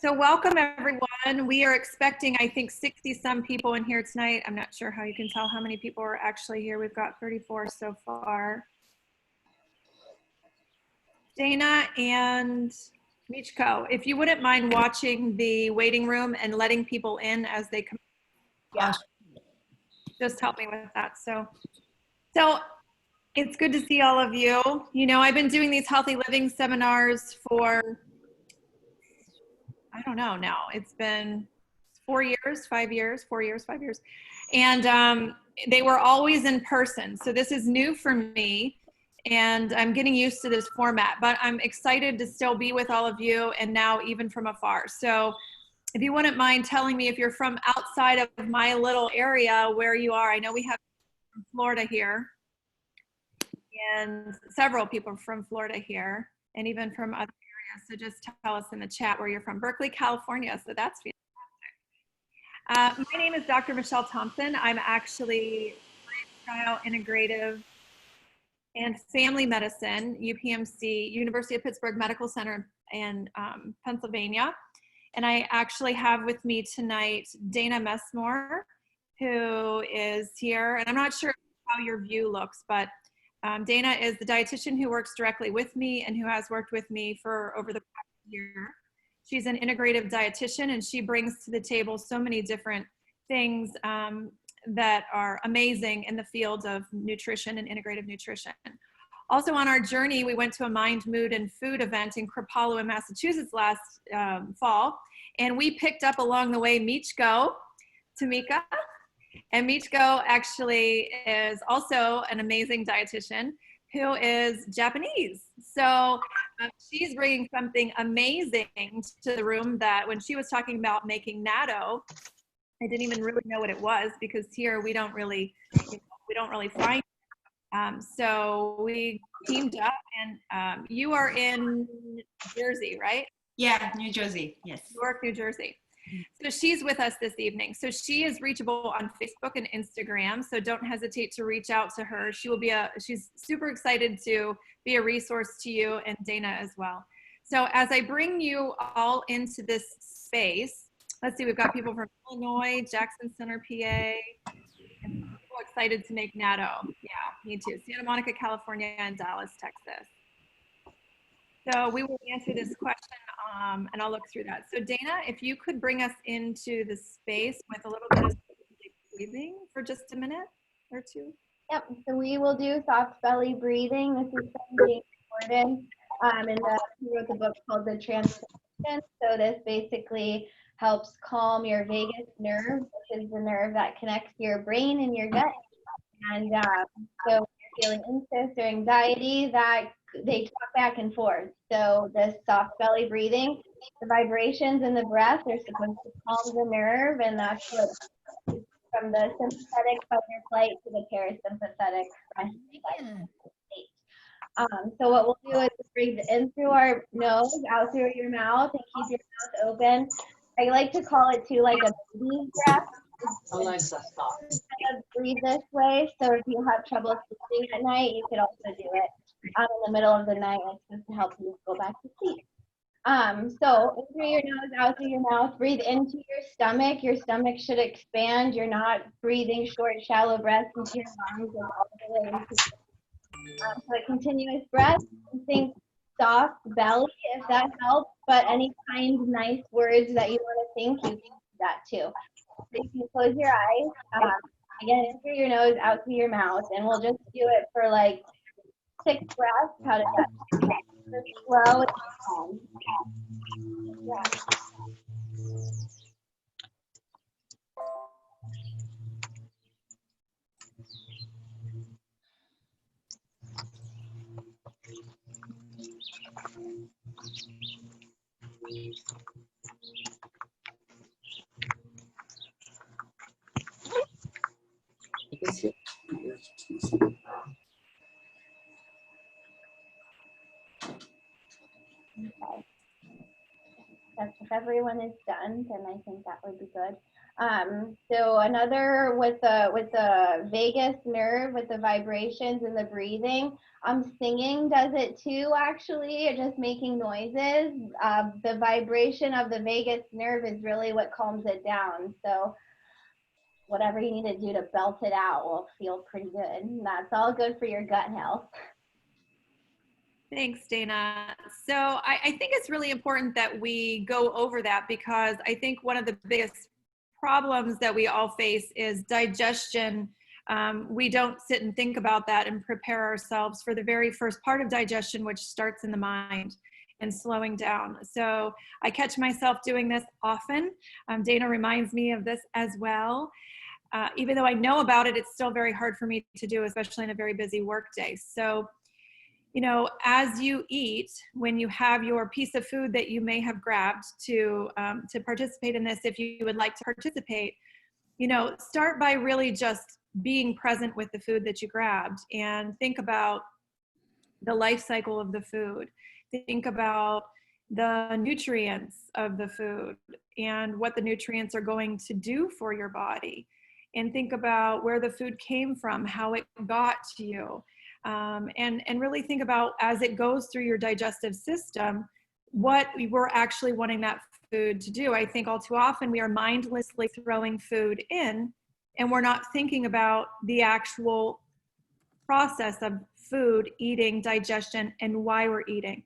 So welcome everyone. We are expecting, I think, 60 some people in here tonight. I'm not sure how you can tell how many people are actually here. We've got 34 so far. Dana and Michiko, if you wouldn't mind watching the waiting room and letting people in as they come. Yeah, just help me with that. So it's good to see all of you. You know, I've been doing these healthy living seminars for, I don't know now, it's been 4 years, 5 years, 4 years, 5 years. And they were always in person. So this is new for me and I'm getting used to this format, but I'm excited to still be with all of you and now even from afar. So if you wouldn't mind telling me if you're from outside of my little area, where you are. I know we have from Florida here and several people from Florida here and even from other areas. So just tell us in the chat where you're from. Berkeley, California. So that's fantastic. My name is Dr. Michelle Thompson. I'm actually lifestyle integrative and family medicine, UPMC, University of Pittsburgh Medical Center in Pennsylvania. And I actually have with me tonight Dana Messmore, who is here. And I'm not sure how your view looks, but Dana is the dietitian who works directly with me and who has worked with me for over the past year. She's an integrative dietitian and she brings to the table so many different things that are amazing in the field of nutrition and integrative nutrition. Also on our journey, we went to a Mind, Mood, and Food event in Kripalu in Massachusetts last fall. And we picked up along the way Michiko, Tomioka. And Michiko actually is also an amazing dietitian who is Japanese. So she's bringing something amazing to the room that when she was talking about making natto, I didn't even really know what it was because here we don't really, we don't really find it. So we teamed up and you are in Jersey, right? Yeah, New Jersey, yes. Newark, New Jersey. So she's with us this evening. So she is reachable on Facebook and Instagram. So don't hesitate to reach out to her. She will be she's super excited to be a resource to you and Dana as well. So as I bring you all into this space, let's see, we've got people from Illinois, Jackson Center, PA, and people excited to make natto. Yeah, me too. Santa Monica, California, and Dallas, Texas. So we will answer this question and I'll look through that. So Dana, if you could bring us into the space with a little bit of breathing for just a minute or two. Yep, so we will do soft belly breathing. This is being recorded he wrote the book called The Transformation. So this basically helps calm your vagus nerve, which is the nerve that connects your brain and your gut. And so if you're feeling anxious or anxiety, that they talk back and forth. So this soft belly breathing, the vibrations in the breath are supposed to calm the nerve, and that's what from the sympathetic fight or flight to the parasympathetic rest state. So what we'll do is breathe in through our nose, out through your mouth, and keep your mouth open. I like to call it too like a baby breath. Alexa, stop. Kind of breathe this way, so if you have trouble sleeping at night, you could also do it in the middle of the night, like just to help you go back to sleep. So in through your nose, out through your mouth, breathe into your stomach. Your stomach should expand. You're not breathing short, shallow breaths into your lungs and all the way into so a continuous breath. Think soft belly if that helps, but any kind nice words that you want to think, you can do that too. So you can close your eyes, again, in through your nose, out through your mouth, and we'll just do it for like 6 breaths. How does that feel? Slow and calm. Yeah. Okay. So if everyone is done, then I think that would be good. So another with the vagus nerve, with the vibrations and the breathing, singing does it too, actually, just making noises. The vibration of the vagus nerve is really what calms it down. So whatever you need to do to belt it out will feel pretty good. And that's all good for your gut health. Thanks, Dana. So I think it's really important that we go over that, because I think one of the biggest problems that we all face is digestion. We don't sit and think about that and prepare ourselves for the very first part of digestion, which starts in the mind and slowing down. So I catch myself doing this often. Dana reminds me of this as well. Even though I know about it, it's still very hard for me to do, especially in a very busy workday. So, you know, as you eat, when you have your piece of food that you may have grabbed to participate in this, if you would like to participate, you know, start by really just being present with the food that you grabbed, and think about the life cycle of the food. Think about the nutrients of the food and what the nutrients are going to do for your body. And think about where the food came from, how it got to you. And really think about, as it goes through your digestive system, what we were actually wanting that food to do. I think all too often we are mindlessly throwing food in, and we're not thinking about the actual process of food, eating, digestion, and why we're eating.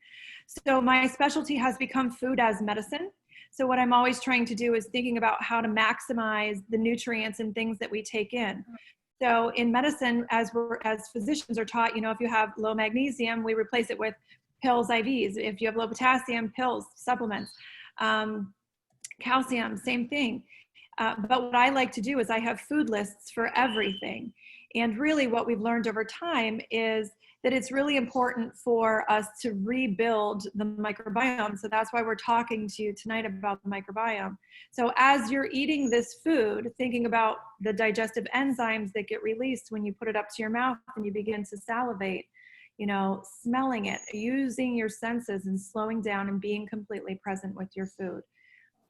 So my specialty has become food as medicine. So what I'm always trying to do is thinking about how to maximize the nutrients and things that we take in. So in medicine, as physicians are taught, you know, if you have low magnesium, we replace it with pills, IVs. If you have low potassium, pills, supplements. Calcium, same thing. But what I like to do is I have food lists for everything. And really what we've learned over time is that it's really important for us to rebuild the microbiome. So that's why we're talking to you tonight about the microbiome. So as you're eating this food, thinking about the digestive enzymes that get released when you put it up to your mouth and you begin to salivate, you know, smelling it, using your senses and slowing down and being completely present with your food.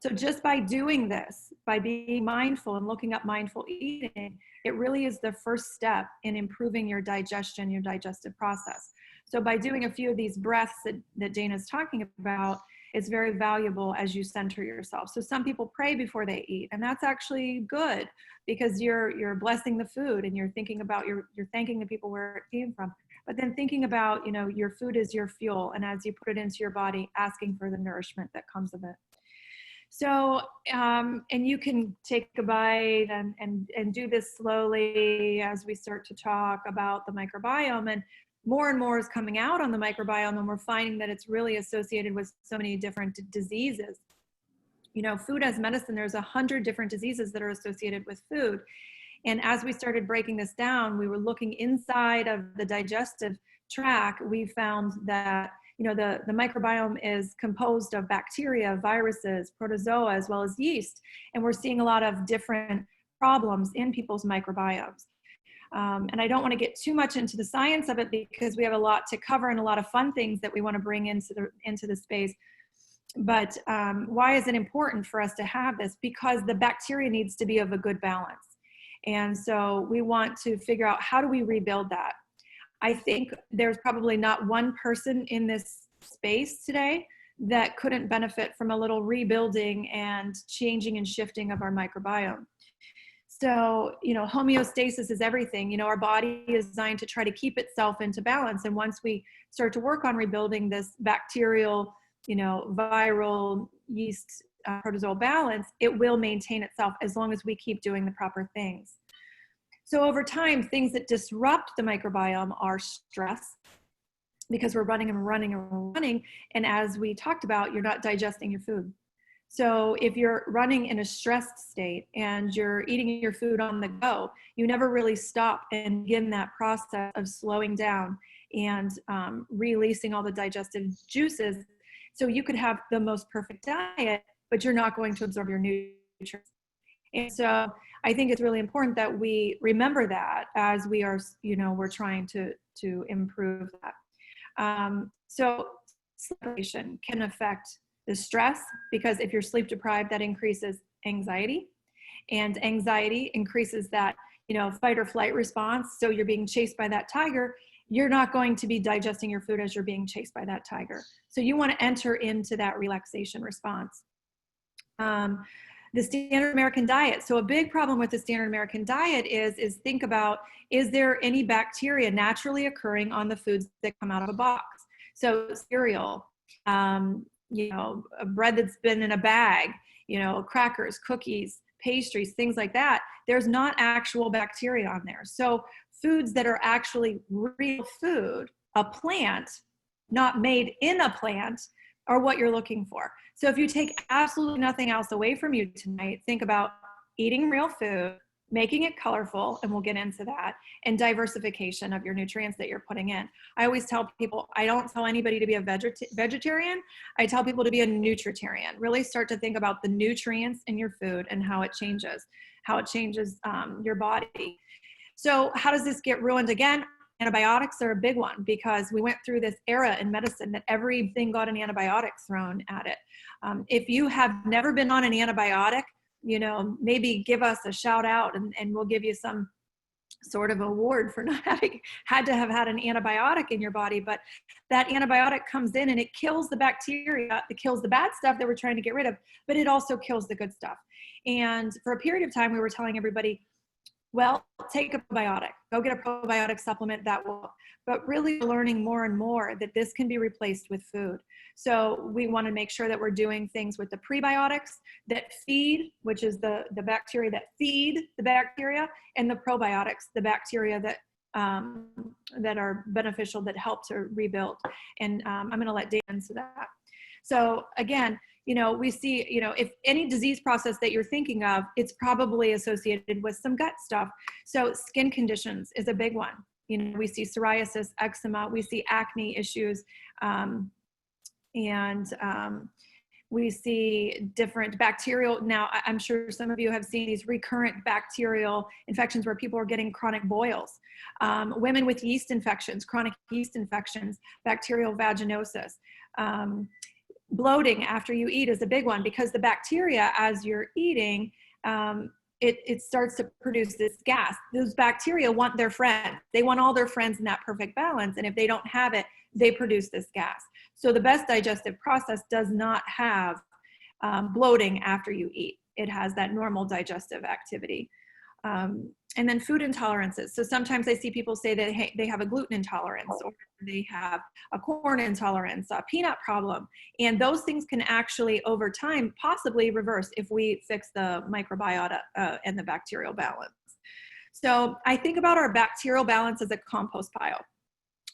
So just by doing this, by being mindful and looking up mindful eating, it really is the first step in improving your digestion, your digestive process. So by doing a few of these breaths that Dana's talking about, it's very valuable as you center yourself. So some people pray before they eat, and that's actually good, because you're blessing the food and you're thinking about, you're thanking the people where it came from. But then thinking about, you know, your food is your fuel, and as you put it into your body, asking for the nourishment that comes of it. So, and you can take a bite and do this slowly as we start to talk about the microbiome, and more is coming out on the microbiome, and we're finding that it's really associated with so many different diseases. You know, food as medicine, there's 100 different diseases that are associated with food. And as we started breaking this down, we were looking inside of the digestive tract. We found that, you know, the microbiome is composed of bacteria, viruses, protozoa, as well as yeast. And we're seeing a lot of different problems in people's microbiomes. And I don't want to get too much into the science of it, because we have a lot to cover and a lot of fun things that we want to bring into the space. But why is it important for us to have this? Because the bacteria needs to be of a good balance. And so we want to figure out, how do we rebuild that? I think there's probably not one person in this space today that couldn't benefit from a little rebuilding and changing and shifting of our microbiome. So, you know, homeostasis is everything. You know, our body is designed to try to keep itself into balance. And once we start to work on rebuilding this bacterial, you know, viral, yeast, protozoal balance, it will maintain itself as long as we keep doing the proper things. So over time, things that disrupt the microbiome are stress, because we're running and running and running. And as we talked about, you're not digesting your food. So if you're running in a stressed state and you're eating your food on the go, you never really stop and begin that process of slowing down and releasing all the digestive juices. So you could have the most perfect diet, but you're not going to absorb your nutrients. And so I think it's really important that we remember that as we are, you know, we're trying to improve that. So sleep deprivation can affect the stress, because if you're sleep deprived, that increases anxiety. and anxiety increases that, fight or flight response. So you're being chased by that tiger. You're not going to be digesting your food as you're being chased by that tiger. So you want to enter into that relaxation response. The standard American diet. So a big problem with the standard American diet is think about, is there any bacteria naturally occurring on the foods that come out of a box? So cereal, a bread that's been in a bag, crackers, cookies, pastries, things like that. There's not actual bacteria on there. So foods that are actually real food, a plant, not made in a plant, are what you're looking for. So if you take absolutely nothing else away from you tonight, think about eating real food, making it colorful, and we'll get into that, and diversification of your nutrients that you're putting in. I always tell people, I don't tell anybody to be a vegetarian. I tell people to be a nutritarian. Really start to think about the nutrients in your food and how it changes your body. So how does this get ruined again? Antibiotics are a big one, because we went through this era in medicine that everything got an antibiotic thrown at it. If you have never been on an antibiotic, maybe give us a shout out and we'll give you some sort of award for not having had to have had an antibiotic in your body. But that antibiotic comes in and it kills the bacteria, it kills the bad stuff that we're trying to get rid of, but it also kills the good stuff. And for a period of time, we were telling everybody, well, take a probiotic, go get a probiotic supplement that will, but really learning more and more that this can be replaced with food. So we want to make sure that we're doing things with the prebiotics that feed, which is the bacteria that feed the bacteria, and the probiotics, the bacteria that are beneficial, that help to rebuild. And I'm going to let Dave answer that. So again, we see, if any disease process that you're thinking of, it's probably associated with some gut stuff. So skin conditions is a big one. We see psoriasis, eczema, we see acne issues, we see different bacterial. Now, I'm sure some of you have seen these recurrent bacterial infections where people are getting chronic boils. Women with yeast infections, chronic yeast infections, bacterial vaginosis. Bloating after you eat is a big one, because the bacteria, as you're eating, it starts to produce this gas. Those bacteria want their friends. They want all their friends in that perfect balance. And if they don't have it, they produce this gas. So the best digestive process does not have bloating after you eat. It has that normal digestive activity. And then food intolerances. So sometimes I see people say that they have a gluten intolerance, or they have a corn intolerance, a peanut problem. And those things can actually, over time, possibly reverse if we fix the microbiota and the bacterial balance. So I think about our bacterial balance as a compost pile.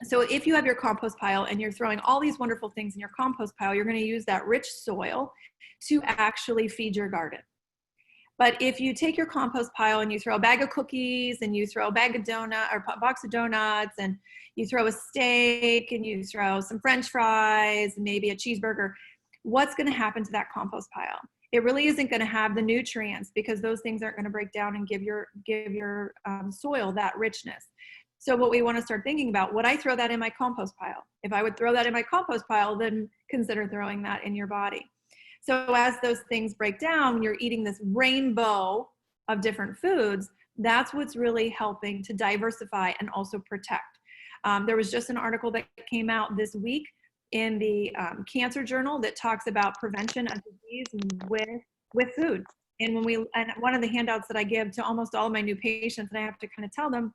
So if you have your compost pile and you're throwing all these wonderful things in your compost pile, you're going to use that rich soil to actually feed your garden. But if you take your compost pile and you throw a bag of cookies, and you throw a bag of donut or a box of donuts, and you throw a steak, and you throw some French fries, and maybe a cheeseburger, what's going to happen to that compost pile? It really isn't going to have the nutrients, because those things aren't going to break down and give your soil that richness. So what we want to start thinking about, would I throw that in my compost pile? If I would throw that in my compost pile, then consider throwing that in your body. So as those things break down, you're eating this rainbow of different foods. That's what's really helping to diversify and also protect. There was just an article that came out this week in the Cancer Journal that talks about prevention of disease with food. And one of the handouts that I give to almost all of my new patients, and I have to kind of tell them,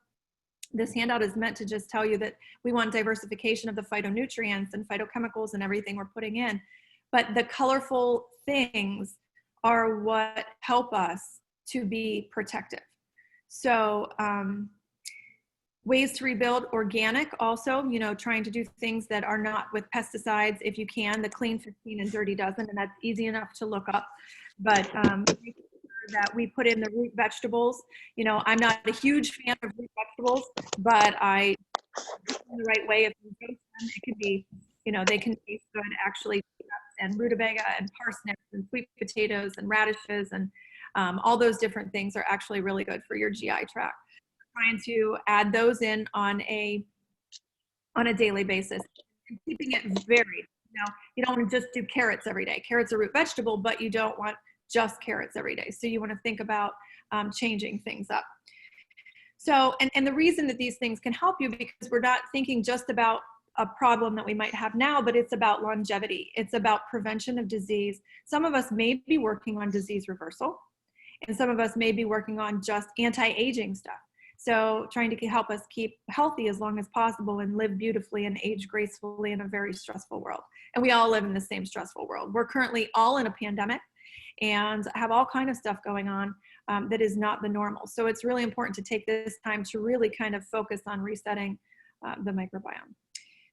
this handout is meant to just tell you that we want diversification of the phytonutrients and phytochemicals and everything we're putting in. But the colorful things are what help us to be protective. So ways to rebuild: organic, also, trying to do things that are not with pesticides if you can, the clean 15 and dirty dozen, and that's easy enough to look up. But that we put in the root vegetables. I'm not a huge fan of root vegetables, but I do them the right way. If you roast them, it can be, they can taste good, actually. And rutabaga and parsnips and sweet potatoes and radishes and all those different things are actually really good for your GI tract. Trying to add those in on a daily basis, and keeping it varied. You don't want to just do carrots every day. Carrots are a root vegetable, but you don't want just carrots every day. So you want to think about changing things up. So, and the reason that these things can help you, because we're not thinking just about a problem that we might have now, but it's about longevity. It's about prevention of disease. Some of us may be working on disease reversal, and some of us may be working on just anti-aging stuff. So trying to help us keep healthy as long as possible and live beautifully and age gracefully in a very stressful world. And we all live in the same stressful world. We're currently all in a pandemic and have all kind of stuff going on that is not the normal. So it's really important to take this time to really kind of focus on resetting the microbiome.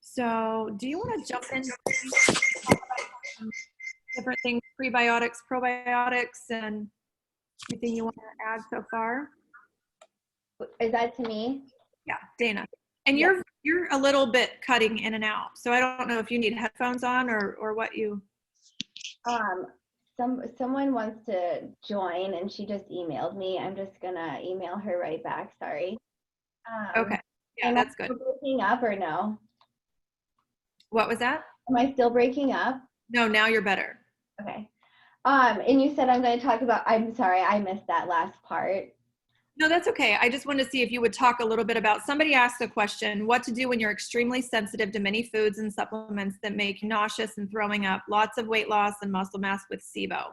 So do you want to jump in, talk about some different things, prebiotics, probiotics, and anything you want to add so far? Is that to me? Yeah, Dana. And you're a little bit cutting in and out. So I don't know if you need headphones on or what you. Someone wants to join and she just emailed me. I'm just gonna email her right back. Sorry. Okay. Yeah, that's good. Am I still breaking up or no? What was that? Am I still breaking up? No, now you're better. Okay. And you said I'm going to talk about. I'm sorry, I missed that last part. No, that's okay. I just wanted to see if you would talk a little bit about, somebody asked the question, what to do when you're extremely sensitive to many foods and supplements that make you nauseous and throwing up, lots of weight loss and muscle mass with SIBO.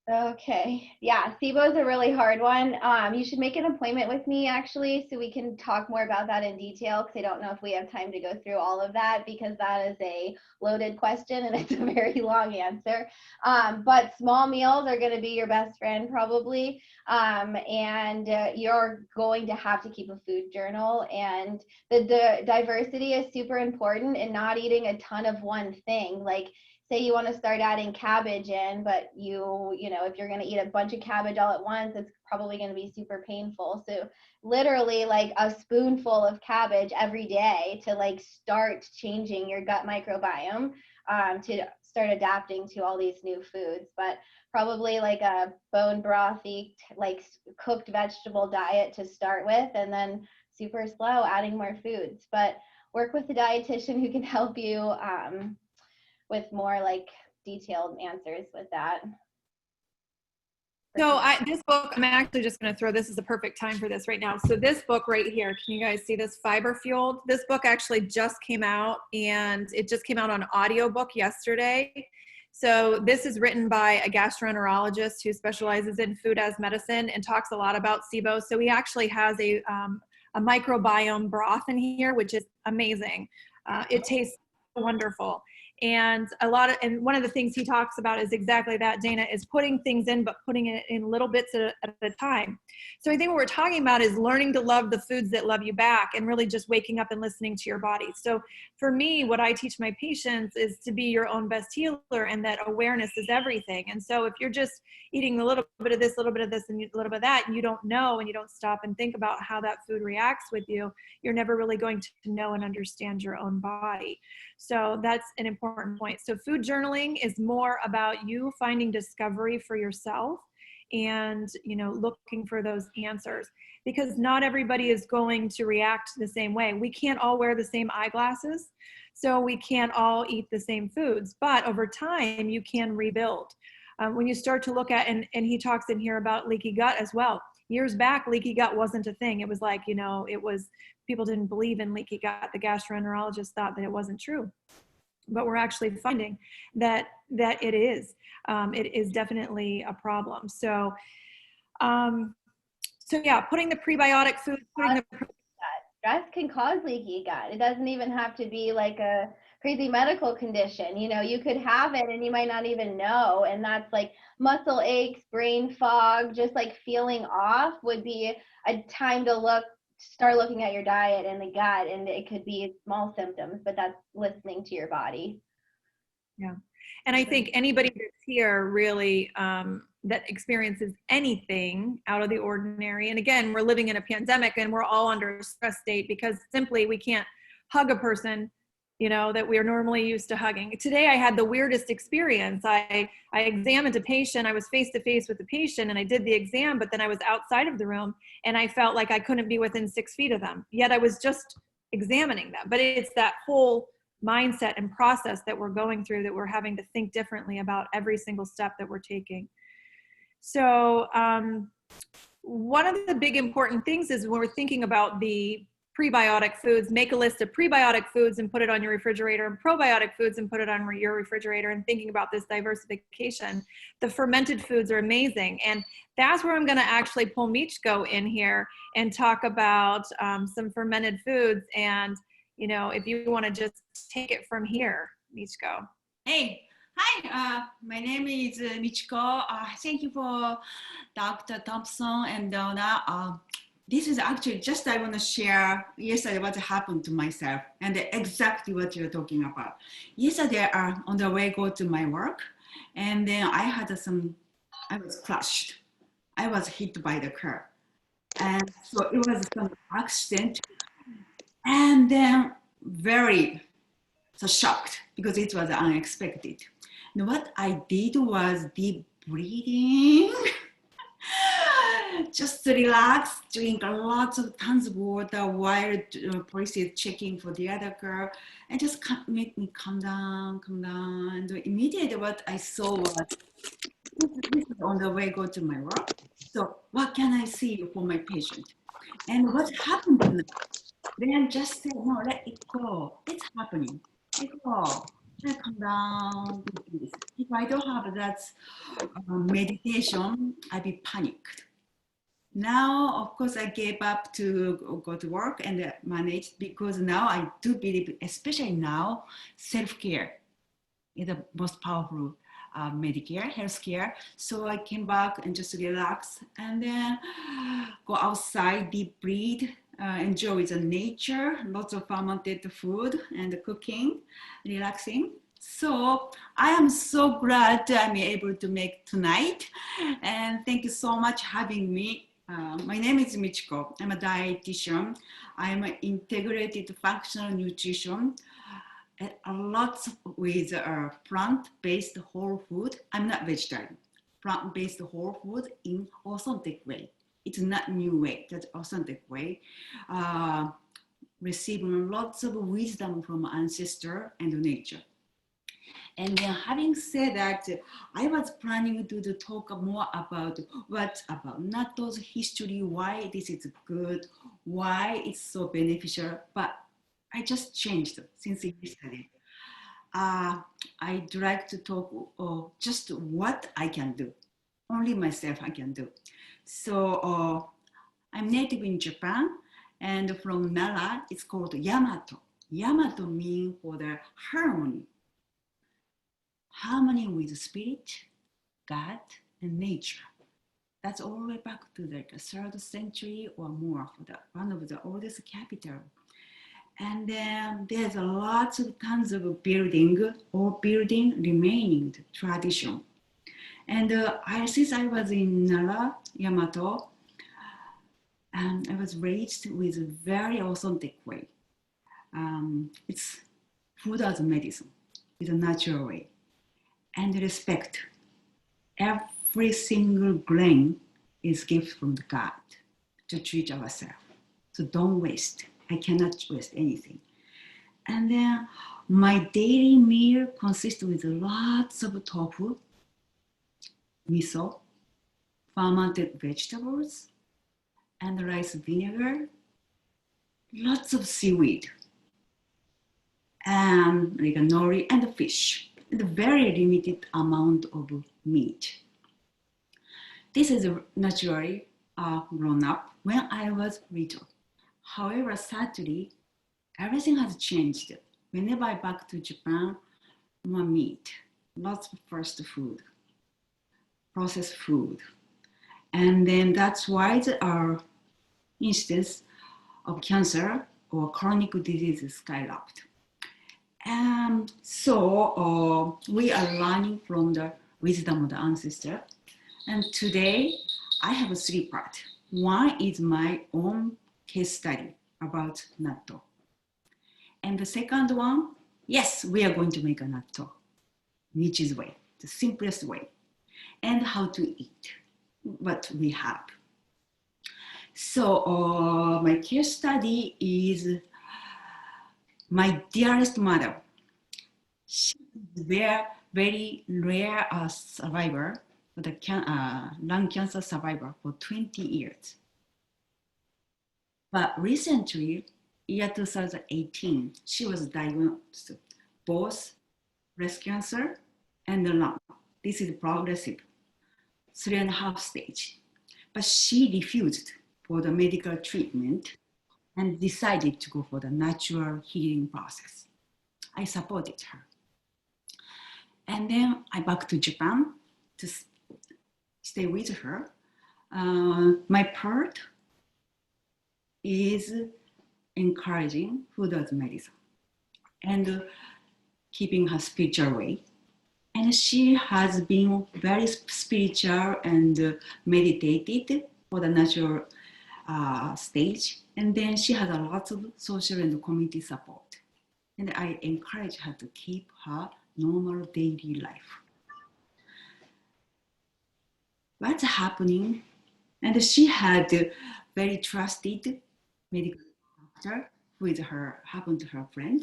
Okay. Yeah, SIBO is a really hard one. You should make an appointment with me actually so we can talk more about that in detail, because I don't know if we have time to go through all of that, because that is a loaded question and it's a very long answer. But small meals are going to be your best friend probably. And you're going to have to keep a food journal, and the diversity is super important, and not eating a ton of one thing. Like, say you want to start adding cabbage in, but you know, if you're going to eat a bunch of cabbage all at once, it's probably going to be super painful. So literally like a spoonful of cabbage every day to like start changing your gut microbiome, to start adapting to all these new foods. But probably like a bone brothy, like cooked vegetable diet to start with, and then super slow adding more foods. But work with a dietitian who can help you with more like detailed answers with that. So this book, I'm actually just going to throw, this is the perfect time for this right now. So this book right here, can you guys see this, Fiber Fueled? This book actually just came out, and it just came out on audiobook yesterday. So this is written by a gastroenterologist who specializes in food as medicine and talks a lot about SIBO. So he actually has a microbiome broth in here, which is amazing. It tastes wonderful. And one of the things he talks about is exactly that, Dana, is putting things in, but putting it in little bits at a time. So I think what we're talking about is learning to love the foods that love you back, and really just waking up and listening to your body. So for me, what I teach my patients is to be your own best healer, and that awareness is everything. And so if you're just eating a little bit of this, a little bit of this, and a little bit of that, and you don't know, and you don't stop and think about how that food reacts with you, you're never really going to know and understand your own body. So that's an important point. So food journaling is more about you finding discovery for yourself, and, you know, looking for those answers, because not everybody is going to react the same way. We can't all wear the same eyeglasses, so we can't all eat the same foods, but over time you can rebuild. When you start to look at, and he talks in here about leaky gut as well. Years back, leaky gut wasn't a thing. It was like, you know, people didn't believe in leaky gut. The gastroenterologist thought that it wasn't true. But we're actually finding that it is. It is definitely a problem. So, yeah, putting the prebiotic food, Stress can cause leaky gut. It doesn't even have to be like a crazy medical condition. You know, you could have it and you might not even know. And that's like muscle aches, brain fog, just like feeling off would be a time to start looking at your diet and the gut. And it could be small symptoms, but that's listening to your body. Yeah. And I think anybody that's here really that experiences anything out of the ordinary, and again, we're living in a pandemic and we're all under a stress state because simply we can't hug a person, you know, that we're normally used to hugging. Today I had the weirdest experience. I examined a patient. I was face to face with the patient and I did the exam, but then I was outside of the room and I felt like I couldn't be within 6 feet of them. Yet I was just examining them. But it's that whole mindset and process that we're going through, that we're having to think differently about every single step that we're taking. So one of the big important things is when we're thinking about the prebiotic foods, make a list of prebiotic foods and put it on your refrigerator, and probiotic foods and put it on your refrigerator, and thinking about this diversification. The fermented foods are amazing. And that's where I'm going to actually pull Michiko in here and talk about some fermented foods. And, you know, if you want to just take it from here, Michiko. Hey, hi, my name is Michiko. Thank you for Dr. Thompson and Donna. This is actually just I want to share yesterday what happened to myself and exactly what you're talking about. Yesterday, on the way go to my work, and then I was crushed. I was hit by the car. And so it was some accident. And then very shocked because it was unexpected. And what I did was deep breathing. Just relax, drink lots of tons of water while police is checking for the other girl, and just make me calm down. And immediately what I saw was, this is on the way go to my work. So what can I see for my patient? And what happened to them? Then just say, no, let it go. It's happening. Let it go. Just calm down. If I don't have that meditation, I'd be panicked. Now, of course, I gave up to go to work and manage, because now I do believe, especially now, self-care is the most powerful Medicare, healthcare. So I came back and just relax and then go outside, deep breathe, enjoy the nature, lots of fermented food and cooking, relaxing. So I am so glad I'm able to make tonight. And thank you so much for having me. My name is Michiko. I'm a dietitian. I'm an integrated functional nutrition. A lot with plant-based whole food. I'm not vegetarian. Plant-based whole food in authentic way. It's not new way, that's authentic way. Receiving lots of wisdom from ancestor and nature. And then having said that, I was planning to talk more about natto's history, why this is good, why it's so beneficial, but I just changed since yesterday. I'd like to talk just what I can do, only myself I can do. So I'm native in Japan, and from Nara, it's called Yamato. Yamato means for the harmony. Harmony with spirit, God, and nature. That's all the way back to the 3rd century or more, for one of the oldest capital. And then there's lots of tons of building remaining tradition. And since I was in Nara, Yamato, I was raised with a very authentic way. It's food as medicine, it's a natural way. And respect. Every single grain is gift from God to treat ourselves. So don't waste. I cannot waste anything. And then my daily meal consists with lots of tofu, miso, fermented vegetables, and rice vinegar, lots of seaweed, and like nori and fish. And a very limited amount of meat. This is naturally grown up when I was little. However, sadly, everything has changed. Whenever I back to Japan, more meat, lots of fast food, processed food. And then that's why our instance of cancer or chronic diseases skyrocketed. So we are learning from the wisdom of the ancestor. And today I have 3 parts. One is my own case study about natto. And the second one, yes, we are going to make a natto, Michi's way, the simplest way, and how to eat what we have. So my case study is my dearest mother. She is a very rare survivor with a lung cancer survivor for 20 years. But recently, year 2018, she was diagnosed both breast cancer and the lung. This is progressive, 3.5 stage. But she refused for the medical treatment and decided to go for the natural healing process. I supported her. And then I back to Japan to stay with her. My part is encouraging who does medicine and keeping her spiritual way. And she has been very spiritual and meditated for the natural stage. And then she has a lot of social and community support. And I encourage her to keep her normal daily life. What's happening? And she had a very trusted medical doctor who is happened to her friend.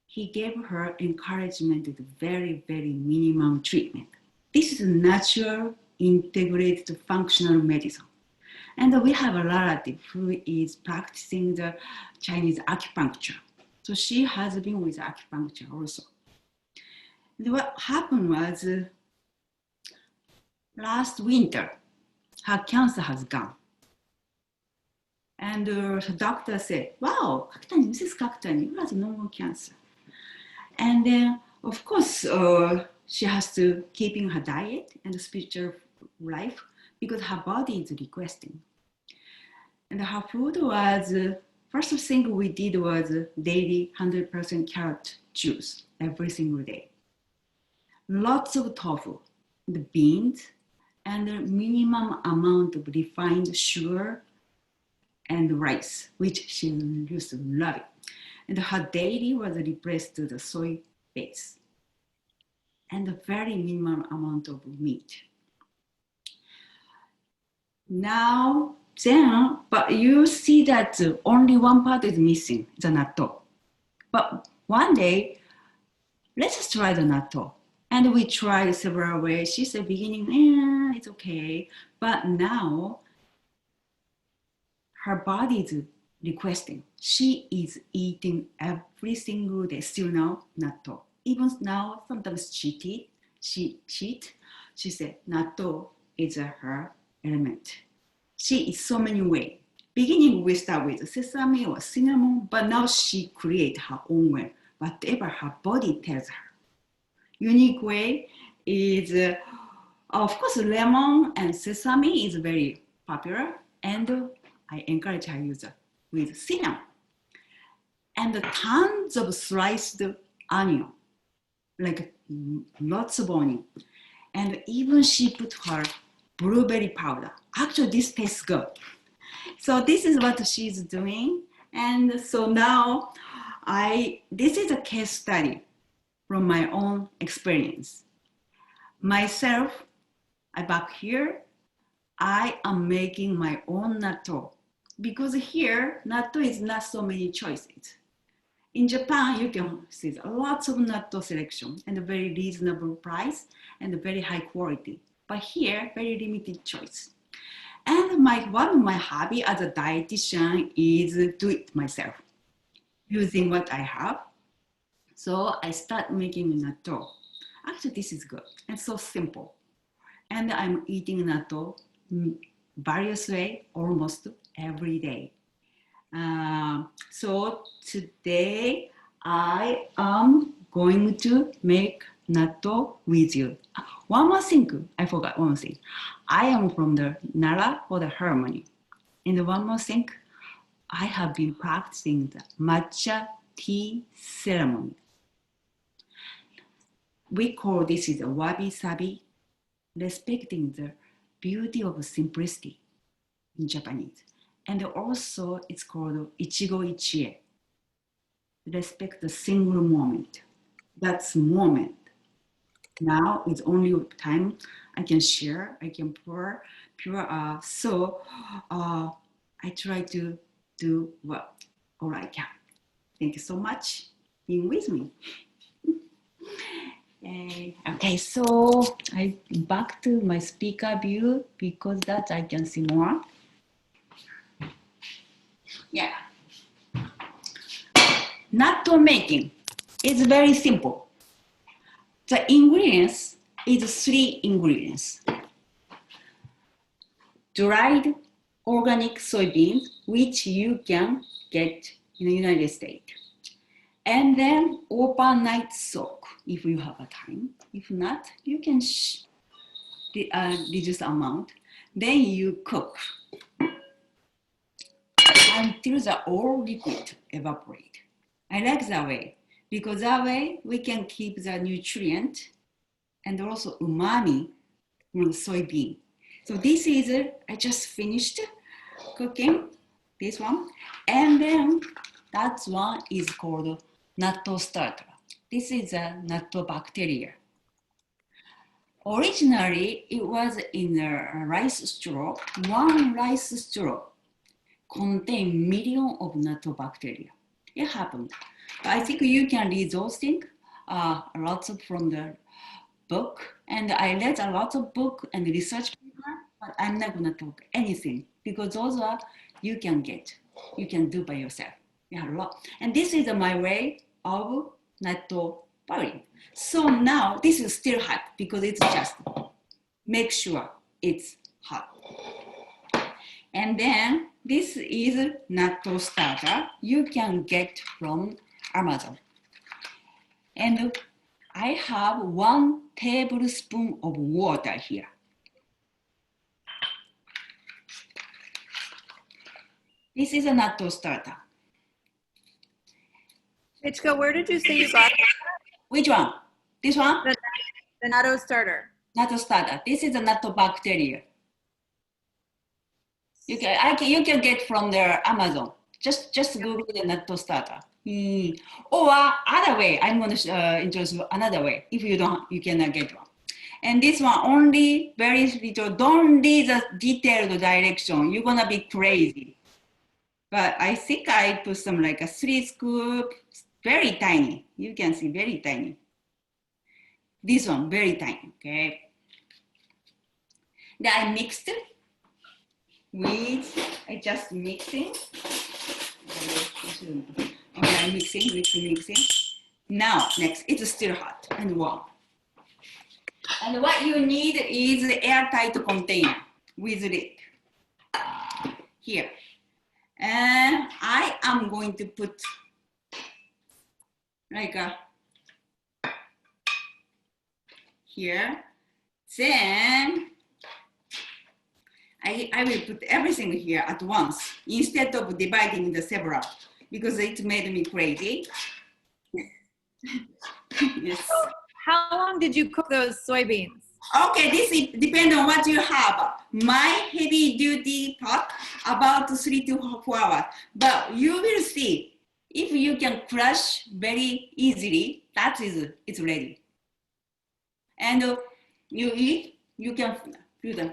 He gave her encouragement with very, very minimum treatment. This is natural integrated functional medicine. And we have a relative who is practicing the Chinese acupuncture. So she has been with acupuncture also. And what happened was last winter, her cancer has gone. And the doctor said, wow, Kakutani, Mrs. Kakutani, you have no more cancer. And then, of course, she has to keep in her diet and spiritual life because her body is requesting. And her food was, first thing we did was daily 100% carrot juice every single day. Lots of tofu, the beans, and a minimum amount of refined sugar and rice, which she used to love it. And her daily was replaced to the soy base and a very minimum amount of meat. Now, then, but you see that only one part is missing, the natto. But one day, let's just try the natto. And we tried several ways. She said, beginning, it's okay. But now, her body is requesting. She is eating every single day, still now, natto. Even now, sometimes she cheat. She said, natto is her element. She eats so many ways. Beginning, we start with sesame or cinnamon, but now she creates her own way, whatever her body tells her. Unique way is, of course, lemon and sesame is very popular, and I encourage her use with cinnamon. And tons of sliced onion, like lots of onion. And even she put her blueberry powder. Actually, this tastes good. So this is what she's doing. And so now this is a case study from my own experience. Myself, I back here, I am making my own natto because here, natto is not so many choices. In Japan, you can see lots of natto selection and a very reasonable price and a very high quality. But here, very limited choice. And one of my hobby as a dietitian is do it myself, using what I have. So I start making natto. Actually, this is good and so simple. And I'm eating natto various ways almost every day. So today I am going to make natto with you. One more thing, I forgot one thing. I am from the Nara for the harmony. And one more thing, I have been practicing the matcha tea ceremony. We call this is a wabi-sabi, respecting the beauty of simplicity in Japanese. And also it's called ichigo ichie, respect the single moment. That's moment. Now it's only time I can share, I can pour. So I try to do all I can. Thank you so much for being with me. Yay. Okay, so I back to my speaker view because that I can see more. Yeah. Natto making is very simple. The ingredients is 3 ingredients. Dried organic soybeans, which you can get in the United States. And then overnight soak if you have a time. If not, you can reduce the amount. Then you cook until the all liquid evaporate. I like that way because that way we can keep the nutrient and also umami from the soybean. So this is I just finished cooking this one, and then that one is called natto starter. This is a natto bacteria. Originally, it was in a rice straw. One rice straw contained millions of natto bacteria. It happened. I think you can read those things, lots of from the book, and I read a lot of book and research paper, but I'm not gonna talk anything because those are you can do by yourself. You have a lot, and this is my way of natto boiling. So now this is still hot because it's just make sure it's hot. And then this is natto starter you can get from Amazon. And I have 1 tablespoon of water here. This is a natto starter. Michiko, where did you say you got Which one? This one? the natto starter? Natto starter. This is a natto bacteria. You can get from their Amazon. Just Google the natto starter. Or other way, I'm going to introduce another way. If you don't, you cannot get one. And this one only very little. Don't read the detailed direction. You're gonna be crazy. But I think I put some like a 3 scoop, very tiny. You can see very tiny. This one very tiny. Okay. Then I mixed with. I just mixing. Okay, I'm mixing. Now, next, it's still hot and warm. And what you need is an airtight container with lid. Here. And I am going to put like a here. Then I will put everything here at once instead of dividing the several because it made me crazy. Yes. How long did you cook those soybeans? Okay, this depends on what you have. My heavy duty pot about 3 to 4 hours. But you will see if you can crush very easily, it's ready. And you can do them.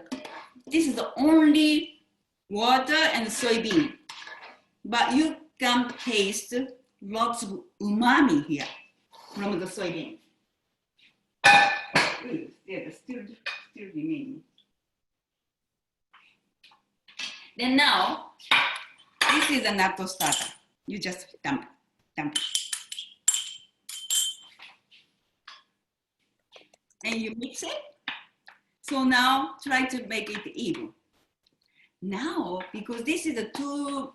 This is the only water and soybean, but you can taste lots of umami here from the soybean. Still remaining. Then now, this is a natto starter. You just dump it. And you mix it. So now try to make it even. Now, because this is too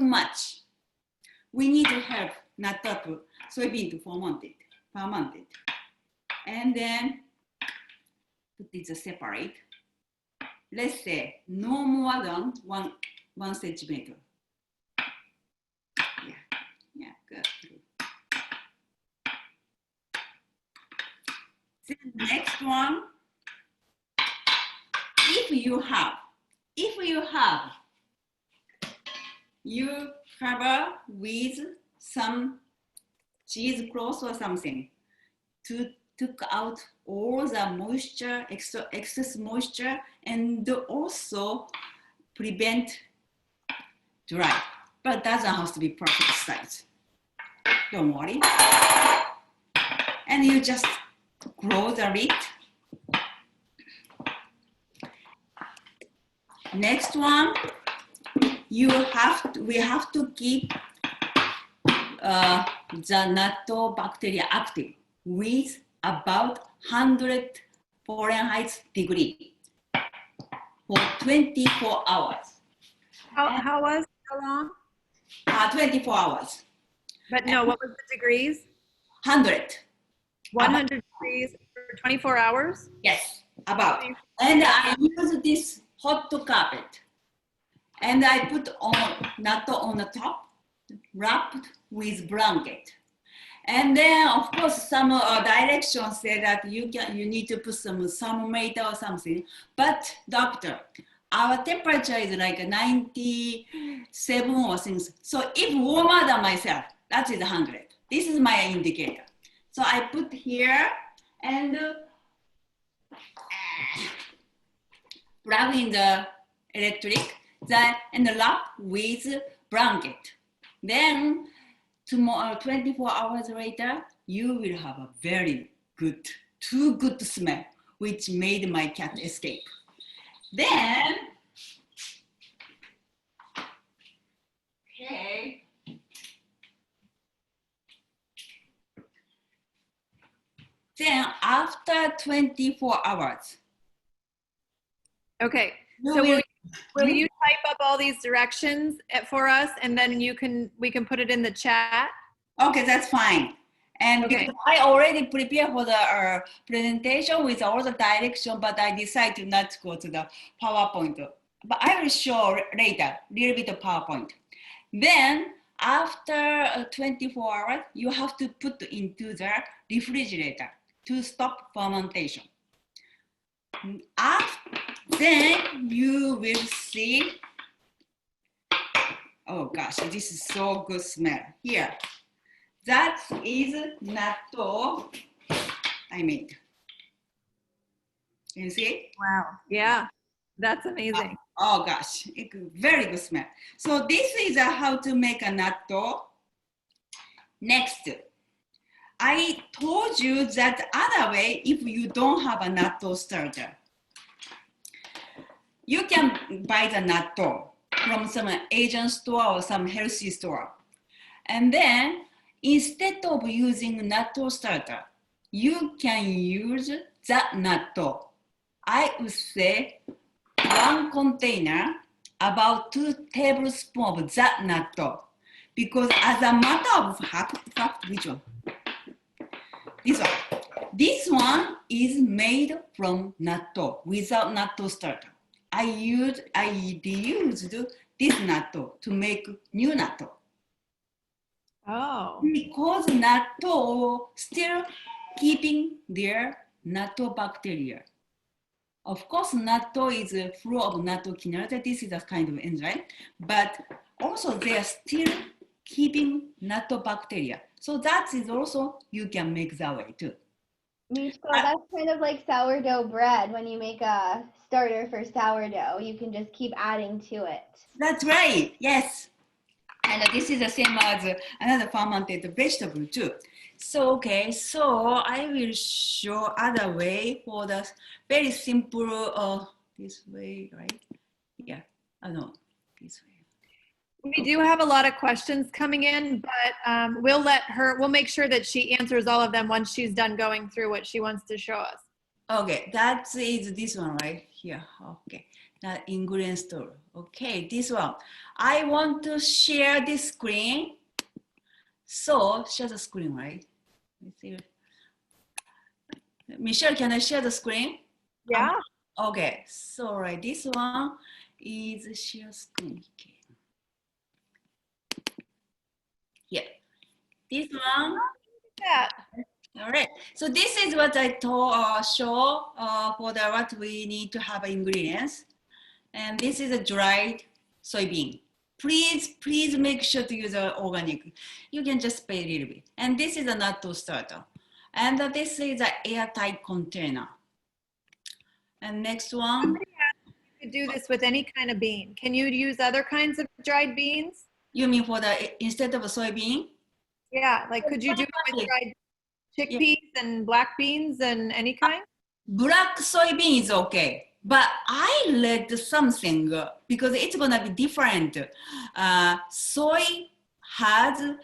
much, we need to have natto soybean to ferment it. And then put this separate. Let's say no more than one centimeter. Yeah, good. Then next one, if you cover with some cheesecloth or something to took out all the moisture, excess moisture, and also prevent dry. But doesn't have to be perfect size. Don't worry. And you just close the lid. Next one, we have to keep the natto bacteria active with about 100 Fahrenheit degree for 24 hours. How long? 24 hours. But no, what was the degrees? 100. 100 degrees for 24 hours? Yes, about. And I use this hot carpet. And I put on natto on the top, wrapped with blanket. And then, of course, some directions say that you need to put some thermometer or something. But doctor, our temperature is like 97 or things. So if warmer than myself, that is 100. This is my indicator. So I put here and plug in the electric, and wrap with blanket. Then tomorrow, 24 hours later, you will have a very good, too good smell, which made my cat escape. Then, okay. Then after 24 hours. Okay, so will you type up all these directions for us, and then we can put it in the chat? Okay, that's fine. And Okay. because I already prepared for the presentation with all the direction, but I decided not to go to the PowerPoint. But I will show later a little bit of PowerPoint. Then after 24 hours, you have to put into the refrigerator to stop fermentation. Then you will see, oh gosh, this is so good smell. Here, that is natto I made. Can you see? Wow. Yeah, that's amazing. Oh gosh, very good smell. So this is how to make a natto. Next, I told you that other way, if you don't have a natto starter, you can buy the natto from some Asian store or some healthy store. And then instead of using natto starter, you can use that natto. I would say one container, about 2 tablespoons of that natto. Because as a matter of fact, which one? This one. This one is made from natto without natto starter. I reused this natto to make new natto. Oh. Because natto still keeping their natto bacteria. Of course, natto is full of nattokinase. This is a kind of enzyme, but also they are still keeping natto bacteria. So that is also, you can make that way too. Michiko, that's kind of like sourdough bread. When you make a starter for sourdough, you can just keep adding to it. That's right, yes. And this is the same as another fermented vegetable too. So, okay, so I will show other way for the very simple, this way, right? Yeah, no, this way. We do have a lot of questions coming in, but we'll make sure that she answers all of them once she's done going through what she wants to show us. Okay, that is this one right here. Okay, that ingredient store. Okay, this one. I want to share this screen. So share the screen, right? Let's see. Michelle, can I share the screen? Yeah. Okay, so right, this one is share screen. Okay. Yeah, this one. Yeah. All right. So this is what I show for the what we need to have ingredients, and this is a dried soybean. Please make sure to use organic. You can just pay a little bit. And this is a natto starter, and this is an airtight container. And next one. You could do this with any kind of bean. Can you use other kinds of dried beans? You mean for the instead of a soybean? Yeah, like could you do it with dried? Chickpeas and black beans and any kind? Black soybean is okay, but I read something because it's gonna be different. Soy has,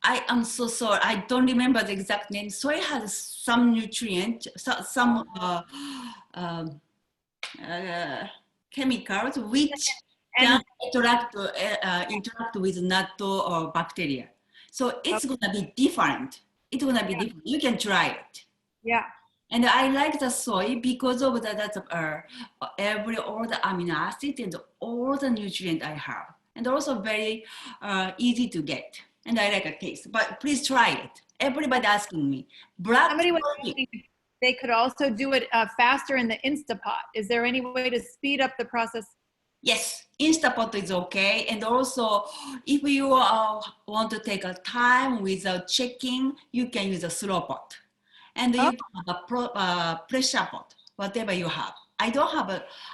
I am so sorry, I don't remember the exact name. Soy has some nutrient, some chemicals which can interact with natto or bacteria. So it's gonna be different. It's gonna be different. You can try it. Yeah. And I like the soy because of that. That's all the amino acid and all the nutrient I have, and also very easy to get. And I like a taste. But please try it. Everybody asking me. Black Somebody was soy. asking if they could also do it faster in the Instapot. Is there any way to speed up the process? Yes, Instapot is okay. And also, if you want to take a time without checking, you can use a slow pot. And you can have a pressure pot, whatever you have. I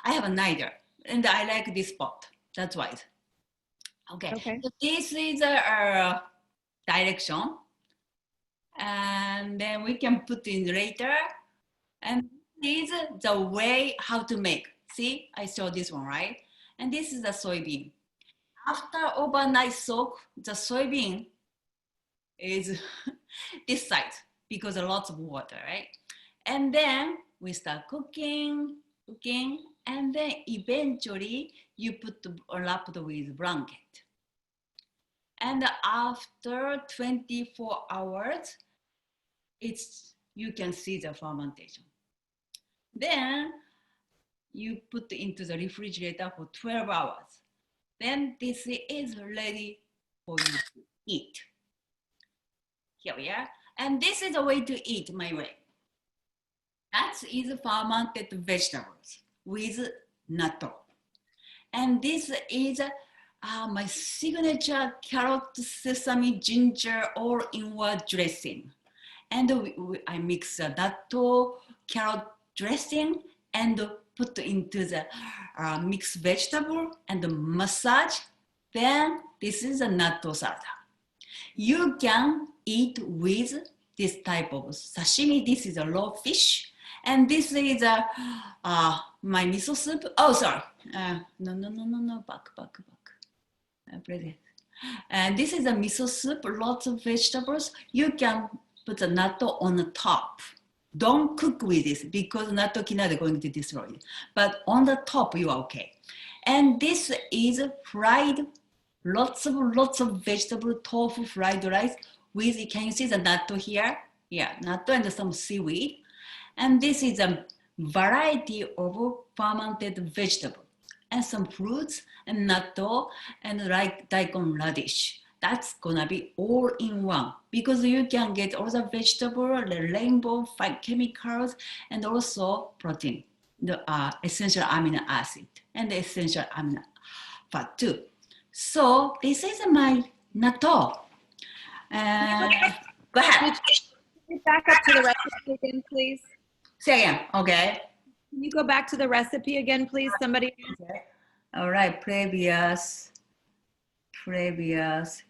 have neither. And I like this pot. That's why. Okay. So this is a direction. And then we can put in later. And this is the way how to make. See, I saw this one, right? And this is the soybean. After overnight soak, the soybean is this size because of lots of water, right? And then we start cooking, and then eventually you put wrapped with blanket. And after 24 hours, you can see the fermentation. Then you put into the refrigerator for 12 hours. Then this is ready for you to eat. Here we are. And this is a way to eat my way. That is fermented vegetables with natto. And this is my signature carrot, sesame, ginger, all-in-one dressing. And I mix the natto, carrot dressing, and put into the mixed vegetable and massage. Then this is a natto salad. You can eat with this type of sashimi. This is a raw fish. And this is my miso soup. Oh, sorry. No. Back. And this is a miso soup, lots of vegetables. You can put the natto on the top. Don't cook with this because natto is going to destroy it. But on the top, you are okay. And this is fried, lots of vegetable, tofu, fried rice with, can you see the natto here? Yeah, natto and some seaweed. And this is a variety of fermented vegetable and some fruits and natto and like daikon radish. That's gonna be all in one because you can get all the vegetable, the rainbow, fight chemicals, and also protein, the essential amino acid and the essential amino fat too. So this is my natto. Go ahead. Can you back up to the recipe again, please? Say again, okay. Can you go back to the recipe again, please? Somebody. Okay. All right, previous,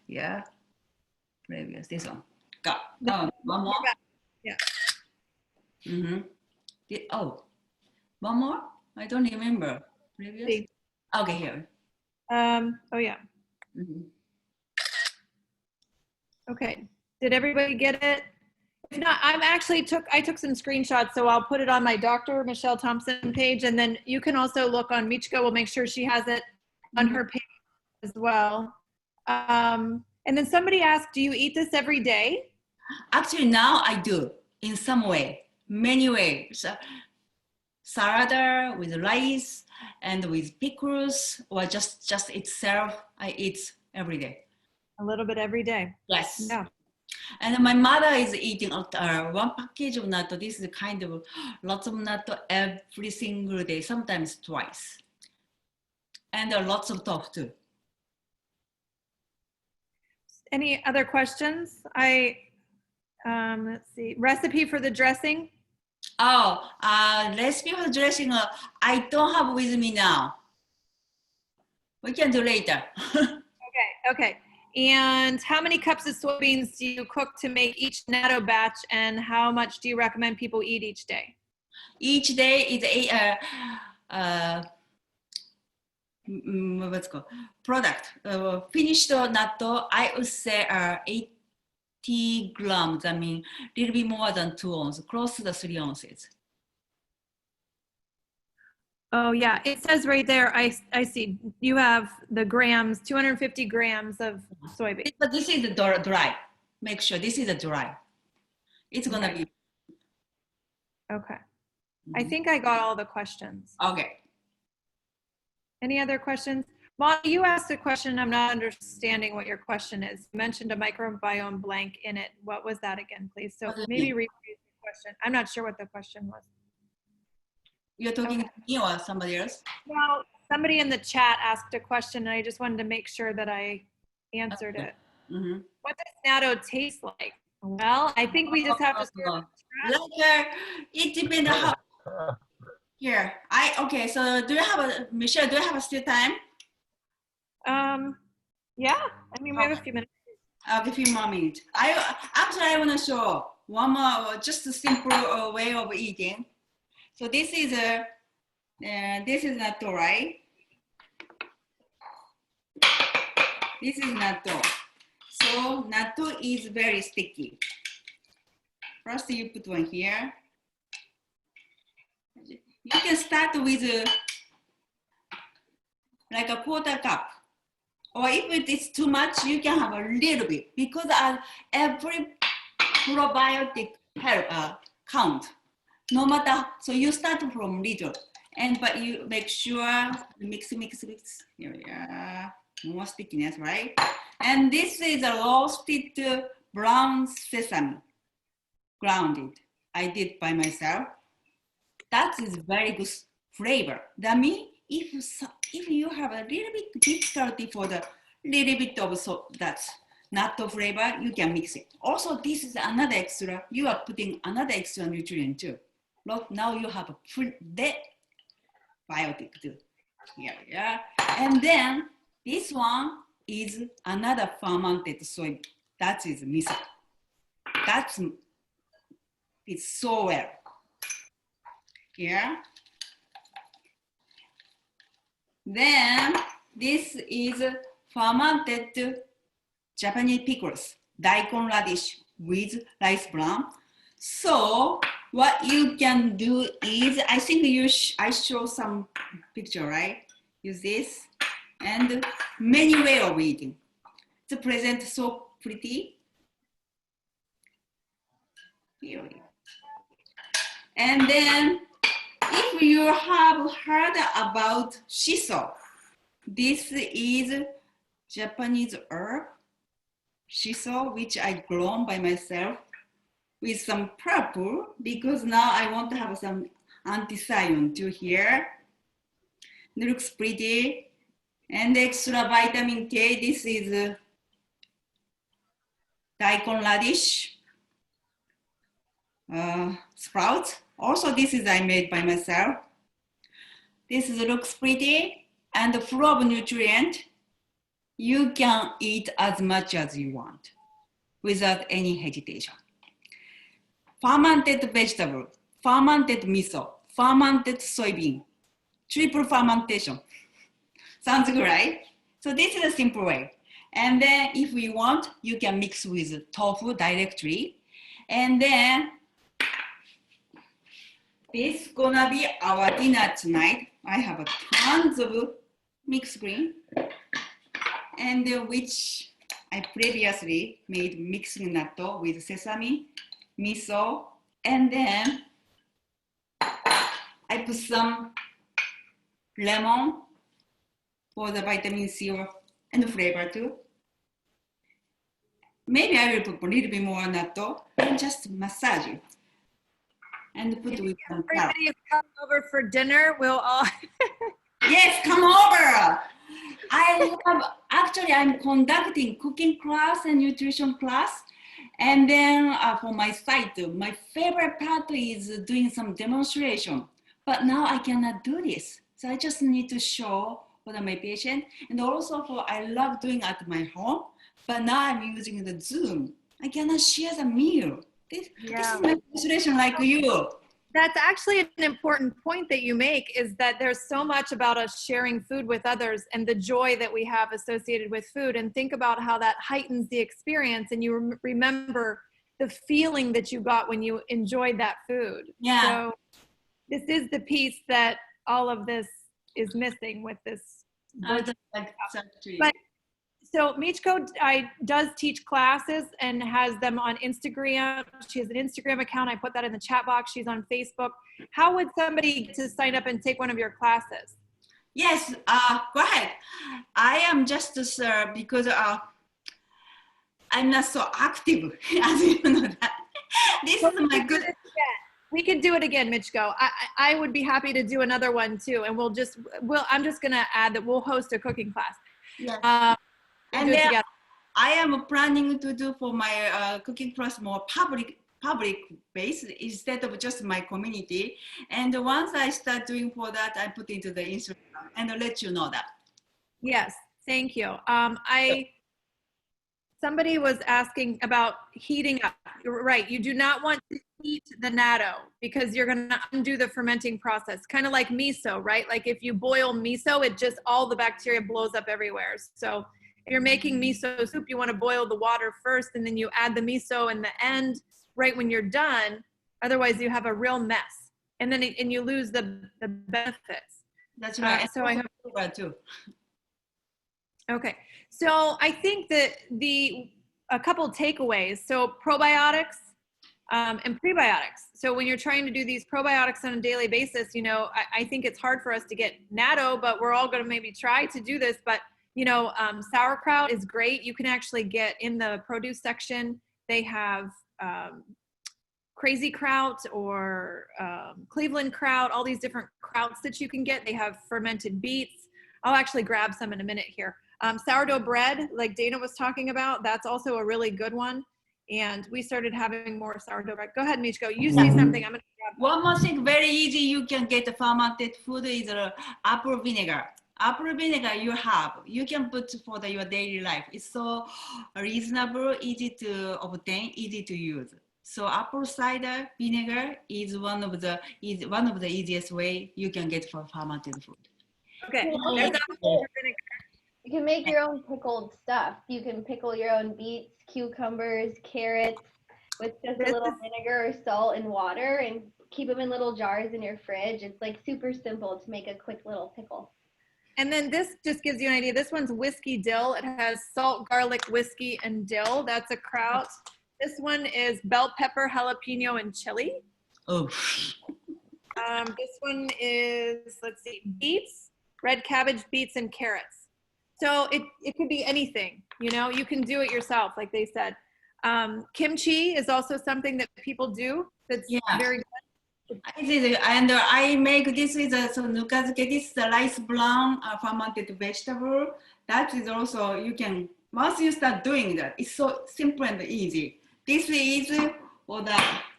yeah. Previous, this one. Go. Oh, one more? Yeah. One more? I don't remember. Previous? See. Okay, here. Oh yeah. Okay. Did everybody get it? If not, I took some screenshots, so I'll put it on my Dr. Michelle Thompson page, and then you can also look on Michiko. We'll make sure she has it on her page as well. And then somebody asked, do you eat this every day? Actually, now I do in some way, many ways. Salad with rice and with pickles, or just itself. I eat every day. A little bit every day. Yes. Yeah. And my mother is eating one package of natto. This is kind of lots of natto every single day, sometimes twice. And lots of tofu too. Any other questions? Let's see, recipe for the dressing? Oh, recipe for dressing, I don't have with me now. We can do later. Okay. And how many cups of soybeans do you cook to make each natto batch, and how much do you recommend people eat each day? Each day is what's called product. Finished natto, I would say 80 grams. I mean, a little bit more than 2 ounces, close to the 3 ounces. Oh yeah, it says right there, I see you have the grams, 250 grams of soybean. But this is the dry. Make sure this is a dry. It's gonna be. Okay. I think I got all the questions. Okay. Any other questions? Molly, you asked a question. I'm not understanding what your question is. You mentioned a microbiome blank in it. What was that again, please? So maybe rephrase the question. I'm not sure what the question was. You're talking to me or somebody else? Well, somebody in the chat asked a question, and I just wanted to make sure that I answered it. Mm-hmm. What does natto taste like? Well, I think we just have to start. It depends how. Here, okay. So do you have Michelle? Do you have still time? Yeah. I mean, we have a few minutes. I'll give you more minutes. I want to show one more, just a simple way of eating. So this is natto, right? This is natto. So natto is very sticky. First, you put one here. You can start with like a quarter cup. Or if it is too much, you can have a little bit, because every probiotic count. No matter, so you start from little, but you make sure mix. Here we are, more stickiness, right? And this is a roasted brown sesame, grounded. I did by myself. That is very good flavor. That means if you have a little bit difficulty for the little bit of that's natto flavor, you can mix it. Also, this is another extra. You are putting another extra nutrient too. Look, now you have a full biotic too. Here we are. And then this one is another fermented soy. That is miso. It's so well. Here. Then this is fermented Japanese pickles, daikon radish with rice bran. So what you can do is, I think I show some picture, right? Use this, and many way of eating. The present so pretty. Here we go. And then if you have heard about shiso, this is Japanese herb, shiso, which I grown by myself with some purple, because now I want to have some anthocyanin too here. It looks pretty. And extra vitamin K, this is daikon radish, sprouts. Also, this is I made by myself. This looks pretty, and full of nutrient. You can eat as much as you want without any hesitation. Fermented vegetable, fermented miso, fermented soybean, triple fermentation. Sounds good, right? So this is a simple way. And then if you want, you can mix with tofu directly. And then this is gonna be our dinner tonight. I have tons of mixed green, and which I previously made mixed natto with sesame, miso, and then I put some lemon for the vitamin C and flavor too. Maybe I will put a little bit more natto and just massage it. And put with some carrot. Everybody is coming over for dinner. We'll all. Yes, come over. Actually, I'm conducting cooking class and nutrition class. And then for my site, my favorite part is doing some demonstration. But now I cannot do this. So I just need to show for my patient. And also I love doing at my home. But now I'm using the Zoom. I cannot share the meal. This is my frustration like you. That's actually an important point that you make, is that there's so much about us sharing food with others and the joy that we have associated with food, and think about how that heightens the experience, and you remember the feeling that you got when you enjoyed that food. Yeah. So this is the piece that all of this is missing with this. Exactly. But so Michiko does teach classes and has them on Instagram. She has an Instagram account. I put that in the chat box. She's on Facebook. How would somebody get to sign up and take one of your classes? Yes, go ahead. I am just because I'm not so active, as you know that. This is my good. We could do it again, Michiko. I would be happy to do another one too. And I'm just gonna add that we'll host a cooking class. Yeah. And then together. I am planning to do for my cooking class more public base instead of just my community. And once I start doing for that, I put into the Instagram and I'll let you know that. Yes, thank you. Somebody was asking about heating up. You're right, you do not want to heat the natto because you're gonna undo the fermenting process. Kind of like miso, right? Like if you boil miso, it just, all the bacteria blows up everywhere. So if you're making miso soup, you want to boil the water first and then you add the miso in the end, right when you're done. Otherwise you have a real mess. And then you lose the benefits. That's right. So I hope that too. Okay, so I think that a couple takeaways. So probiotics and prebiotics. So when you're trying to do these probiotics on a daily basis, you know, I think it's hard for us to get natto, but we're all going to maybe try to do this. But you know, sauerkraut is great. You can actually get in the produce section. They have crazy kraut or Cleveland kraut, all these different krauts that you can get. They have fermented beets. I'll actually grab some in a minute here. Sourdough bread, like Dana was talking about, that's also a really good one. And we started having more sourdough bread. Go ahead, Michiko. You say something. I'm gonna grab one more thing, very easy. You can get the fermented food is apple vinegar. Apple vinegar you can put for your daily life. It's so reasonable, easy to obtain, easy to use. So apple cider vinegar is one of the easiest way you can get for fermented food. Okay. There's apple vinegar. You can make your own pickled stuff. You can pickle your own beets, cucumbers, carrots with just a little vinegar or salt and water, and keep them in little jars in your fridge. It's like super simple to make a quick little pickle. And then this just gives you an idea. This one's whiskey dill. It has salt, garlic, whiskey, and dill. That's a kraut. This one is bell pepper, jalapeno, and chili. Oh. This one is, let's see, beets, red cabbage, beets, and carrots. So it could be anything, you know, you can do it yourself, like they said. Kimchi is also something that people do that's very good. And I make this with so nukazuke. This is the rice brown fermented vegetable. That is also, you can, once you start doing that, it's so simple and easy. This is for the,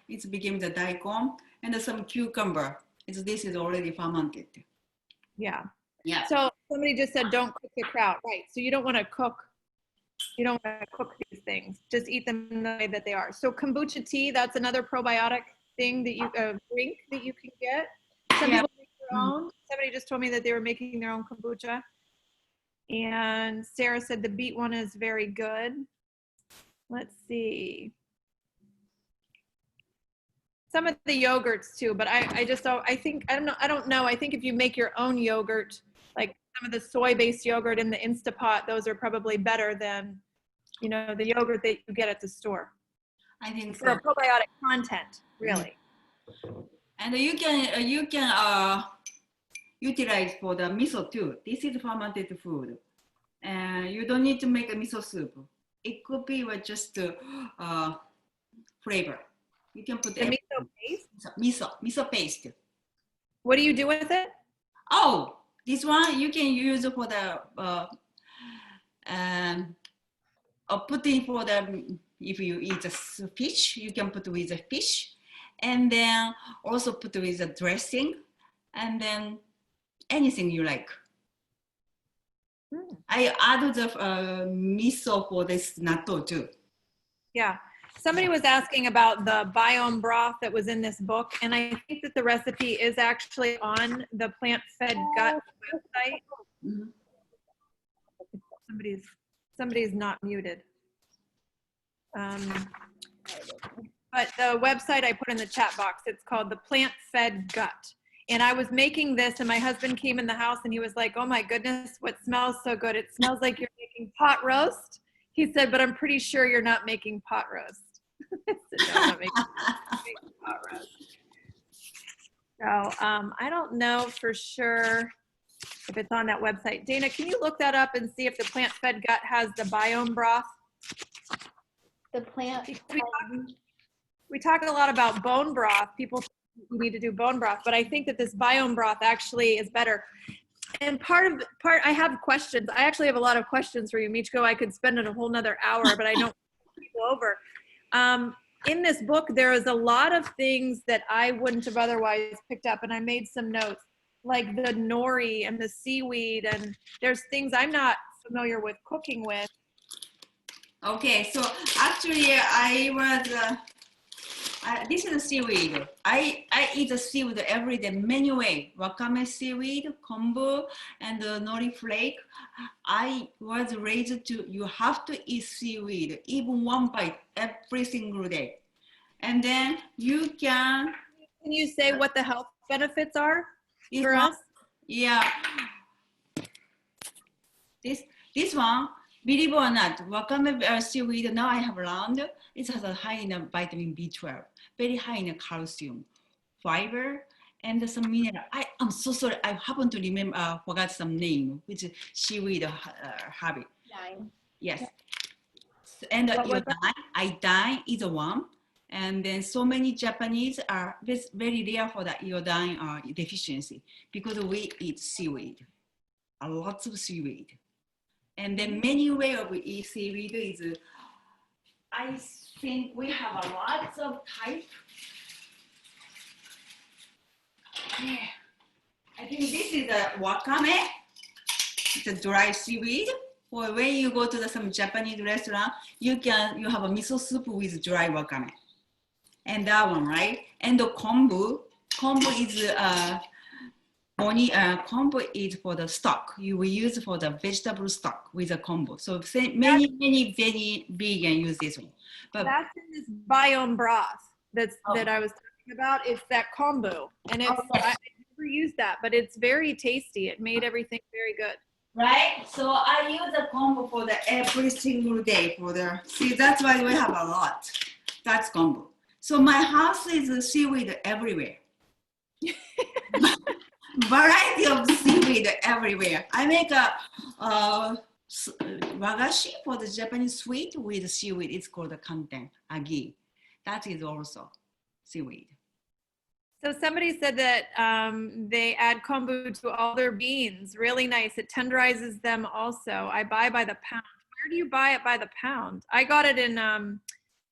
it became the daikon, and some cucumber. This is already fermented. Yeah. Yeah. So somebody just said, don't cook the kraut, right? So you don't want to cook. You don't want to cook these things. Just eat them in the way that they are. So kombucha tea, that's another probiotic thing that you drink that you can get. Some people make their own. Somebody just told me that they were making their own kombucha. And Sarah said the beet one is very good. Let's see. Some of the yogurts too, but I don't know. I think if you make your own yogurt, like some of the soy-based yogurt in the Instapot, those are probably better than, you know, the yogurt that you get at the store. I think for probiotic content, really. And you can utilize for the miso too. This is fermented food, and you don't need to make a miso soup. It could be just flavor. You can put the miso paste. Miso paste. What do you do with it? Oh, this one you can use for the put in for the, if you eat a fish, you can put with a fish, and then also put with a dressing, and then anything you like. Mm. I add the miso for this natto too. Yeah. Somebody was asking about the biome broth that was in this book, and I think that the recipe is actually on the Plant Fed Gut website. Mhm. Somebody's not muted. But the website I put in the chat box, it's called the Plant Fed Gut. And I was making this, and my husband came in the house, and he was like, "Oh my goodness, what smells so good? It smells like you're making pot roast." He said, "But I'm pretty sure you're not making pot roast." I said, "No, I'm not making pot roast." So I don't know for sure if it's on that website. Dana, can you look that up and see if the Plant Fed Gut has the biome broth? The plant. We talk a lot about bone broth. People think we need to do bone broth, but I think that this biome broth actually is better. And I have questions. I actually have a lot of questions for you, Michiko. I could spend a whole nother hour, but I don't go over. In this book, there is a lot of things that I wouldn't have otherwise picked up, and I made some notes, like the nori and the seaweed, and there's things I'm not familiar with cooking with. Okay, so actually I was, this is seaweed. I eat the seaweed every day, many ways. Wakame seaweed, kombu, and nori flake. I was raised to, you have to eat seaweed, even one bite every single day. And then you can. Can you say what the health benefits are for one, us? Yeah. This one, believe it or not, wakame seaweed, now I have learned, it has a high in vitamin B12, very high in calcium, fiber, and some mineral. I'm so sorry, I happen to remember, forgot some name, which is seaweed habit. Yes. And iodine is one. And then so many Japanese are very rare for the iodine deficiency because we eat seaweed, a lot of seaweed. And then many ways we eat seaweed is, I think we have a lot of type. Yeah. I think this is a wakame, it's a dry seaweed. Or when you go to some Japanese restaurant, you have a miso soup with dry wakame. And that one, right? And the kombu is kombu is for the stock. You will use for the vegetable stock with a kombu. So many vegan use this one. But that's in this biome broth that I was talking about. It's that kombu, and it's I never used that, but it's very tasty. It made everything very good. Right. So I use the kombu for every single day for the. See, that's why we have a lot. That's kombu. So my house is seaweed everywhere. Variety of seaweed everywhere. I make a wagashi for the Japanese sweet with seaweed. It's called the kanten, agi. That is also seaweed. So somebody said that they add kombu to all their beans. Really nice. It tenderizes them also. I buy by the pound. Where do you buy it by the pound? I got it in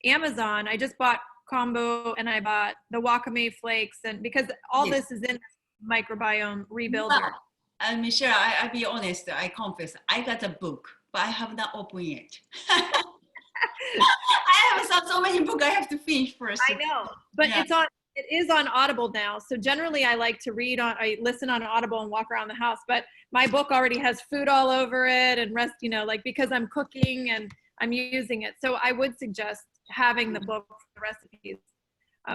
Amazon. I just bought kombu and I bought the wakame flakes, and because all this is in Microbiome Rebuilder. Well, and Michelle, I'll be honest, I confess, I got a book, but I have not opened yet. I have so many books I have to finish first. I know, but it is on Audible now. So generally I like to I listen on Audible and walk around the house, but my book already has food all over it and because I'm cooking and I'm using it. So I would suggest having the book for the recipes.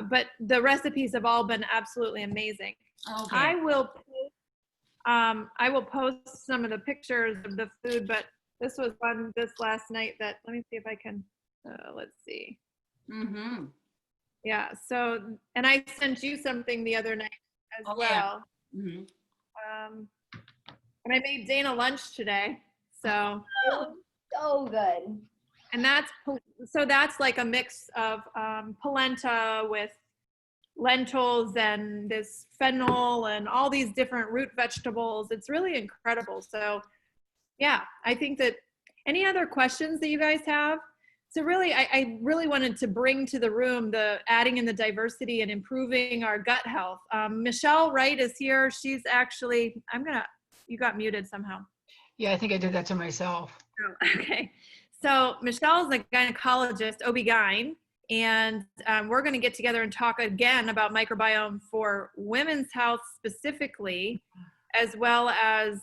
But the recipes have all been absolutely amazing. Okay. I will post some of the pictures of the food, but this was one this last night that, let me see if I can, let's see. Mm-hmm. Yeah, so, and I sent you something the other night as well. Yeah. Mm-hmm. And I made Dana lunch today, so. So good. And that's like a mix of polenta with lentils and this fennel and all these different root vegetables. It's really incredible. So yeah, I think that any other questions that you guys have? So really, I really wanted to bring to the room the adding in the diversity and improving our gut health. Michelle Wright is here. She's actually, you got muted somehow. Yeah, I think I did that to myself. Oh, okay. So Michelle's a gynecologist, OB-GYN, and we're going to get together and talk again about microbiome for women's health specifically, as well as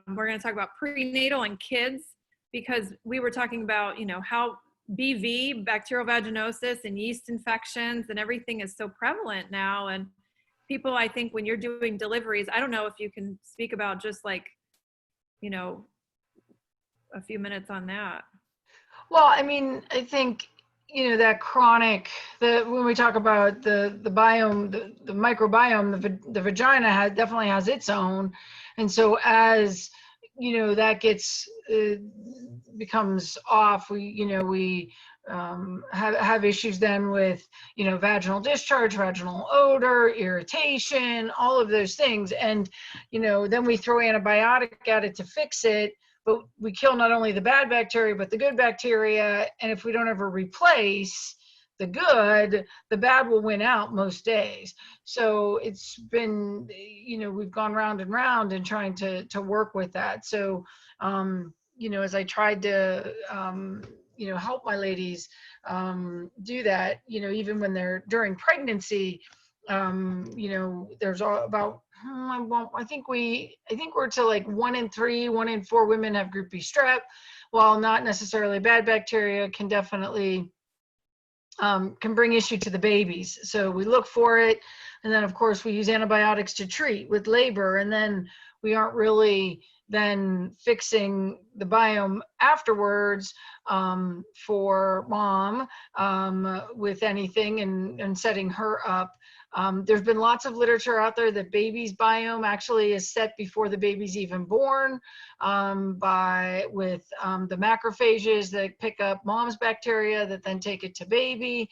we're going to talk about prenatal and kids, because we were talking about, you know, how BV, bacterial vaginosis, and yeast infections and everything is so prevalent now. And people, I think when you're doing deliveries, I don't know if you can speak about just like, you know, a few minutes on that. Well, I mean, I think, you know, that chronic, when we talk about the biome, the microbiome, the vagina definitely has its own. And so as, you know, that gets, becomes off, we have issues then with, you know, vaginal discharge, vaginal odor, irritation, all of those things. And, you know, then we throw antibiotic at it to fix it, but we kill not only the bad bacteria, but the good bacteria. And if we don't ever replace the good, the bad will win out most days. So it's been, you know, we've gone round and round and trying to work with that. So, you know, as I tried to, you know, help my ladies do that, you know, even when they're during pregnancy, you know, there's about, I think we're to like 1 in 3, 1 in 4 women have group B strep. While not necessarily bad bacteria, can definitely can bring issue to the babies. So we look for it, and then of course we use antibiotics to treat with labor, and then we aren't really then fixing the biome afterwards for mom with anything and setting her up. There's been lots of literature out there that baby's biome actually is set before the baby's even born with the macrophages that pick up mom's bacteria that then take it to baby.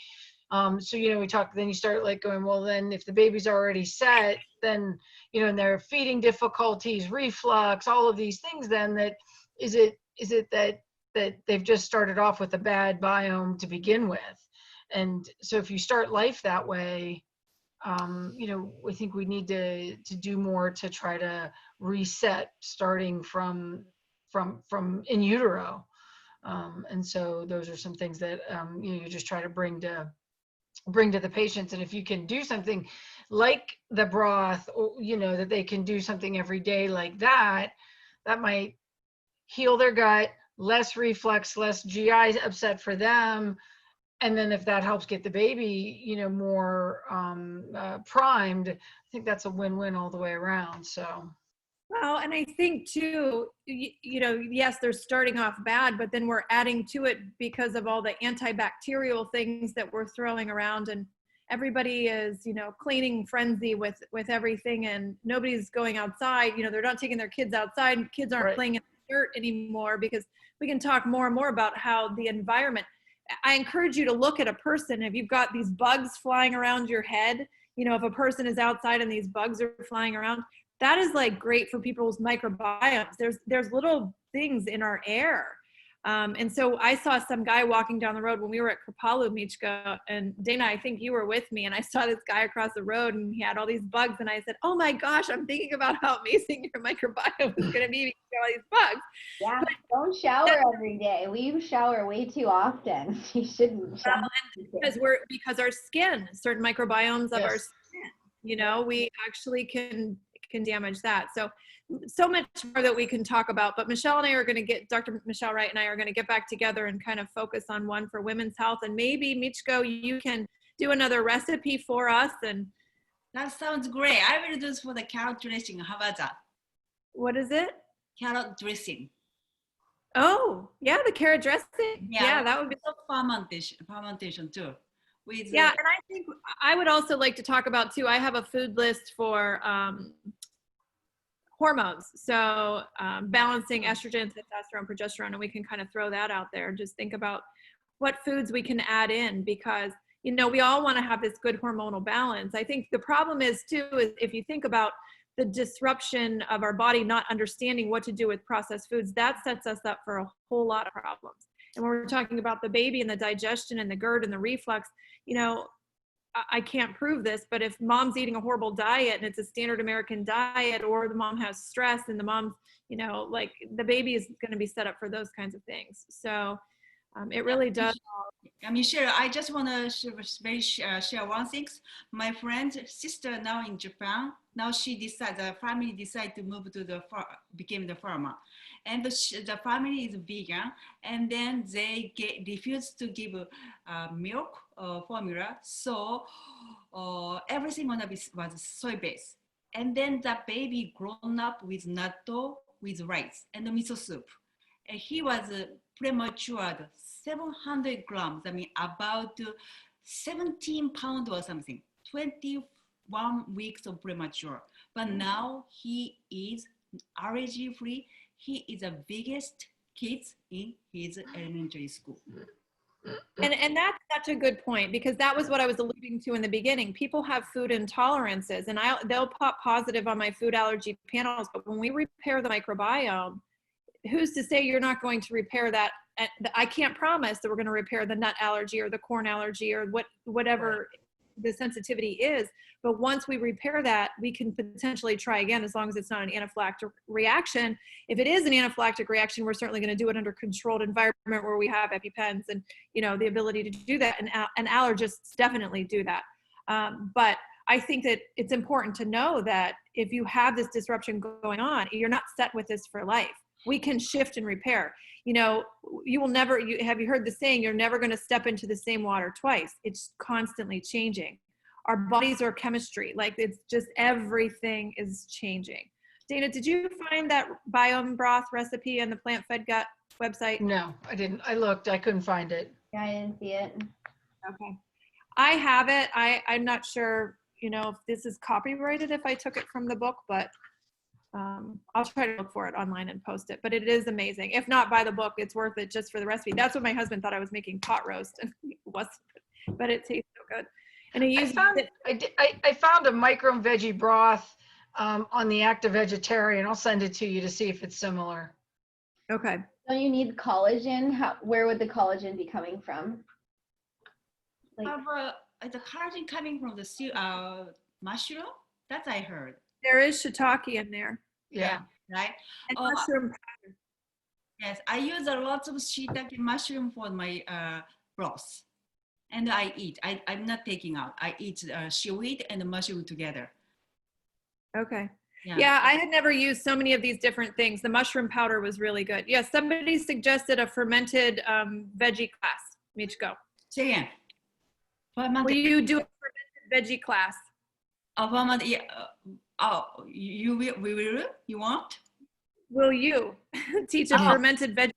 So, you know, then you start like going, well, then if the baby's already set, then, you know, and they're feeding difficulties, reflux, all of these things, then that is it that they've just started off with a bad biome to begin with. And so if you start life that way, you know, I think we need to do more to try to reset starting from in utero. And so those are some things that, you know, you just try to bring to the patients. And if you can do something like the broth, or, you know, that they can do something every day like that, that might heal their gut, less reflux, less GI upset for them. And then if that helps get the baby, you know, more primed, I think that's a win-win all the way around. So. Well, and I think too, you know, yes, they're starting off bad, but then we're adding to it because of all the antibacterial things that we're throwing around, and everybody is, you know, cleaning frenzy with everything, and nobody's going outside. You know, they're not taking their kids outside, and kids aren't Right. playing in the dirt anymore, because we can talk more and more about how the environment. I encourage you to look at a person. If you've got these bugs flying around your head, you know, if a person is outside and these bugs are flying around, that is like great for people's microbiomes. There's little things in our air. And so I saw some guy walking down the road when we were at Kripalu, Michiko, and Dana, I think you were with me, and I saw this guy across the road and he had all these bugs, and I said, oh my gosh, I'm thinking about how amazing your microbiome is going to be because of all these bugs. Yeah, don't shower every day. We shower way too often. You shouldn't shower. Because our skin, certain microbiomes of our Yes. skin, you know, we actually can damage that. So much more that we can talk about, but Michelle and I are going to Dr. Michelle Wright and I are going to get back together and kind of focus on one for women's health. And maybe Michiko, you can do another recipe for us. And That sounds great. I will do this for the carrot dressing. How about that? what is it? Carrot dressing. Oh, yeah, the carrot dressing. Yeah, that would be. Fermentation too. With Yeah, and I think I would also like to talk about too, I have a food list for hormones. So balancing estrogen, testosterone, progesterone, and we can kind of throw that out there. Just think about what foods we can add in, because, you know, we all want to have this good hormonal balance. I think the problem is too, is if you think about the disruption of our body not understanding what to do with processed foods, that sets us up for a whole lot of problems. And when we're talking about the baby and the digestion and the GERD and the reflux, you know, I can't prove this, but if mom's eating a horrible diet and it's a standard American diet, or the mom has stress and the mom's, you know, like the baby is going to be set up for those kinds of things. So it really does. Michelle, I just want to share one thing. My friend's sister now in Japan. Now the family decided to move to became the farmer, and the family is vegan, and then they refused to give milk formula, so everything was soy based, and then the baby grown up with natto with rice and miso soup, and he was prematured 700 grams. I mean about 17 pounds or something. 21 weeks of premature, but now he is allergy free. He is the biggest kid in his elementary school. And that's such a good point, because that was what I was alluding to in the beginning. People have food intolerances, and they'll pop positive on my food allergy panels, but when we repair the microbiome, who's to say you're not going to repair that? I can't promise that we're going to repair the nut allergy or the corn allergy or whatever the sensitivity is. But once we repair that, we can potentially try again, as long as it's not an anaphylactic reaction. If it is an anaphylactic reaction, we're certainly going to do it under controlled environment where we have EpiPens and, you know, the ability to do that. And allergists definitely do that. But I think that it's important to know that if you have this disruption going on, you're not set with this for life. We can shift and repair. You know, you will never, have you heard the saying, you're never going to step into the same water twice. It's constantly changing. Our bodies are chemistry. Like, it's just everything is changing. Dana, did you find that biome broth recipe on the Plant Fed Gut website? No, I didn't. I looked, I couldn't find it. Yeah, I didn't see it. Okay. I have it. I'm not sure, you know, if this is copyrighted if I took it from the book, but I'll try to look for it online and post it. But it is amazing. If not, buy the book. It's worth it just for the recipe. That's what my husband thought I was making pot roast, and it wasn't, but it tastes so good. And I found a micro veggie broth on the Active Vegetarian. I'll send it to you to see if it's similar. Okay. So you need collagen. Where would the collagen be coming from? Like, The collagen coming from the mushroom. That I heard. There is shiitake in there. Yeah. Right. And mushroom. Yes, I use a lot of shiitake mushroom for my broth, and I eat. I'm not taking out. I eat seaweed and mushroom together. Okay. Yeah, I had never used so many of these different things. The mushroom powder was really good. Yeah, somebody suggested a fermented veggie class. Michiko. Say again. Will you do a fermented veggie class? Yeah. You will? You want? Will you teach a fermented veggie?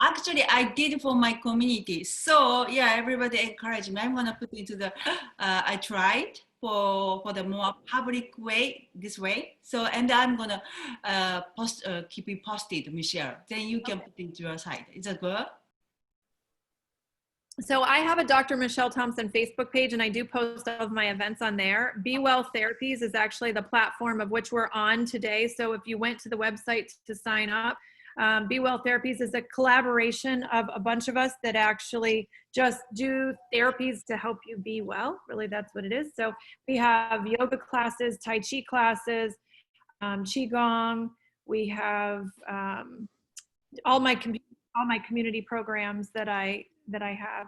Actually, I did for my community. So yeah, everybody encouraged me. I'm gonna put into the. I tried for the more public way this way. So and I'm gonna keep it posted, Michelle. Then you can put it into your site. Is that good? So I have a Dr. Michelle Thompson Facebook page, and I do post all of my events on there. Be Well Therapies is actually the platform of which we're on today. So if you went to the website to sign up, Be Well Therapies is a collaboration of a bunch of us that actually just do therapies to help you be well. Really, that's what it is. So we have yoga classes, Tai Chi classes, Qigong. We have all my community programs that I have.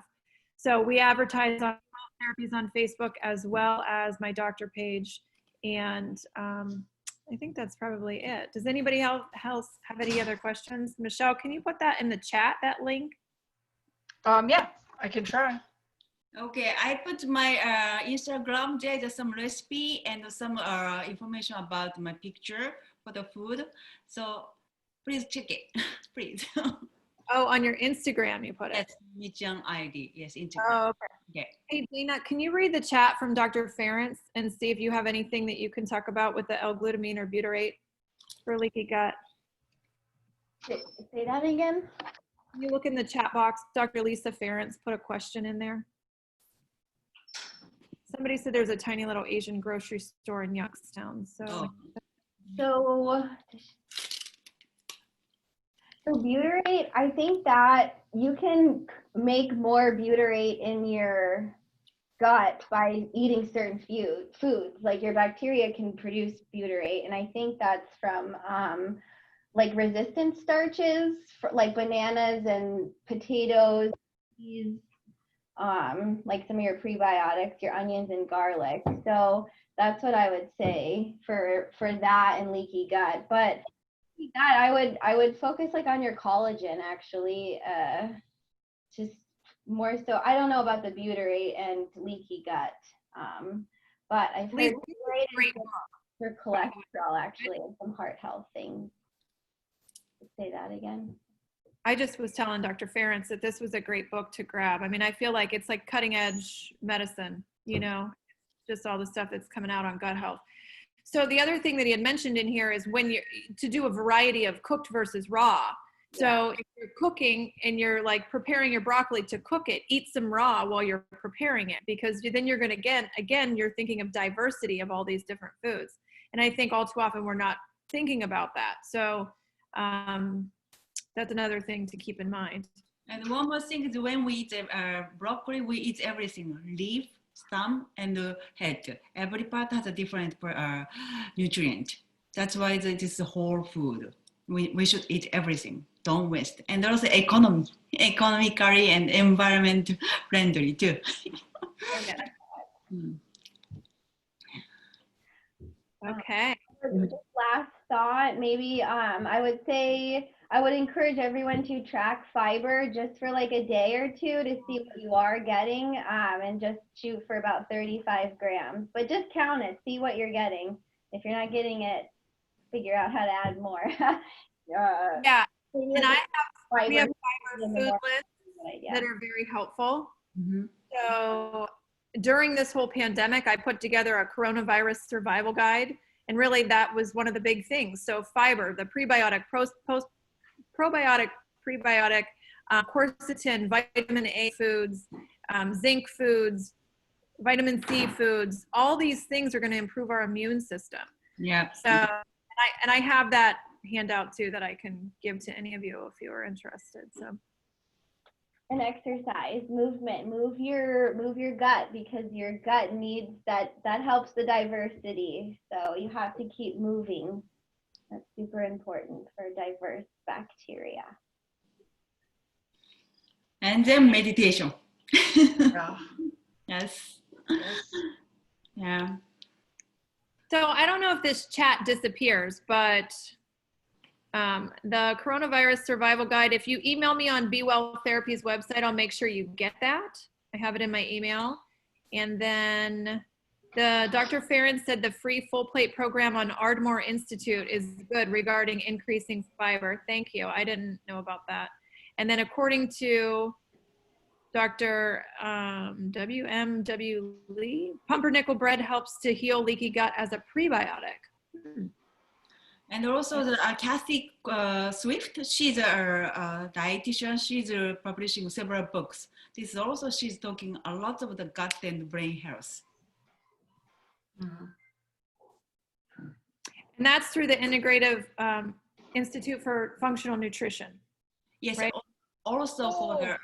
So we advertise on therapies on Facebook as well as my doctor page. And I think that's probably it. Does anybody else have any other questions? Michelle, can you put that in the chat, that link? Yeah, I can try. Okay, I put my Instagram there. There's some recipe and some information about my picture for the food. So please check it, please. Oh, on your Instagram you put it? Yes, Michang ID. Yes, Instagram. Oh, okay. Okay. Hey, Dana, can you read the chat from Dr. Ference and see if you have anything that you can talk about with the L-glutamine or butyrate for leaky gut? say that again. Can you look in the chat box? Dr. Lisa Ference put a question in there. Somebody said there's a tiny little Asian grocery store in Youngstown. So So butyrate, I think that you can make more butyrate in your gut by eating certain foods. Like your bacteria can produce butyrate, and I think that's from like resistant starches, like bananas and potatoes, peas, like some of your prebiotics, your onions and garlic. So that's what I would say for that and leaky gut. But that I would focus like on your collagen actually, just more so. I don't know about the butyrate and leaky gut, but I've heard butyrate is good for cholesterol actually and some heart health things. Say that again. I just was telling Dr. Ferentz that this was a great book to grab. I mean, I feel like it's like cutting edge medicine, you know, just all the stuff that's coming out on gut health. So the other thing that he had mentioned in here is when you're to do a variety of cooked versus raw. So if you're cooking and you're like preparing your broccoli to cook it, eat some raw while you're preparing it, because then you're going to, again, you're thinking of diversity of all these different foods. And I think all too often we're not thinking about that. So that's another thing to keep in mind. And one more thing is when we eat broccoli, we eat everything, leaf, stem, and head. Every part has a different nutrient. That's why it is a whole food. We should eat everything. Don't waste. And also economically and environment friendly too. Okay. Just last thought, maybe I would say I would encourage everyone to track fiber just for like a day or two to see what you are getting, and just shoot for about 35 grams. But just count it, see what you're getting. If you're not getting it, figure out how to add more. Yeah, and we have fiber food lists idea. that are very helpful. Mm-hmm. So during this whole pandemic, I put together a coronavirus survival guide, and really that was one of the big things. So fiber, the prebiotic, probiotic, prebiotic, quercetin, vitamin A foods, zinc foods, vitamin C foods, all these things are going to improve our immune system. Yeah. So, and I have that handout too that I can give to any of you if you are interested. So. And exercise, movement, move your gut, because your gut needs that helps the diversity. So you have to keep moving. That's super important for diverse bacteria. And then meditation. Yeah. Yes. Yeah. So I don't know if this chat disappears, but the coronavirus survival guide, if you email me on Be Well Therapy's website, I'll make sure you get that. I have it in my email. And then the Dr. Ferentz said the free full plate program on Ardmore Institute is good regarding increasing fiber. Thank you. I didn't know about that. And then according to Dr. W.M.W. Lee, pumpernickel bread helps to heal leaky gut as a prebiotic. And also the Kathy Swift, she's a dietitian. She's publishing several books. This is also, she's talking a lot of the gut and brain health. Mm-hmm. And that's through the Integrative Institute for Functional Nutrition. Yes, right? Also for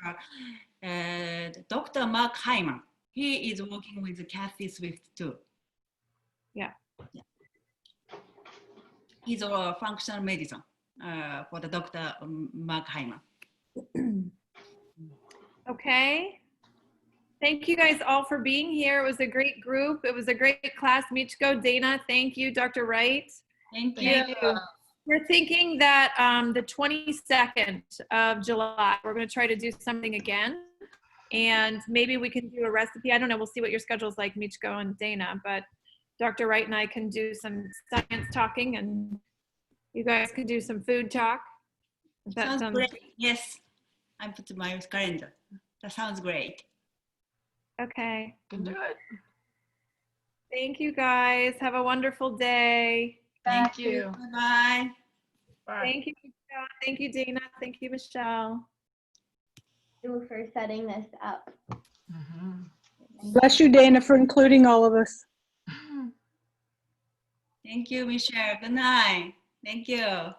the Dr. Mark Hyman. He is working with Kathy Swift too. Yeah. He's a functional medicine for the Dr. Mark Hyman. Okay. Thank you guys all for being here. It was a great group. It was a great class. Michiko, Dana, thank you. Dr. Wright. Thank you. Thank you. We're thinking that the 22nd of July, we're going to try to do something again. And maybe we can do a recipe. I don't know. We'll see what your schedule's like, Michiko and Dana. But Dr. Wright and I can do some science talking, and you guys can do some food talk. That sounds great. Yes, I put my calendar. That sounds great. Okay. Can do it. Thank you guys. Have a wonderful day. Thank you. Bye-bye. Bye. Thank you, Michelle. Thank you, Dana. Thank you, Michelle. Thank you for setting this up. Mm-hmm. Bless you, Dana, for including all of us. Thank you, Michelle. Good night. Thank you.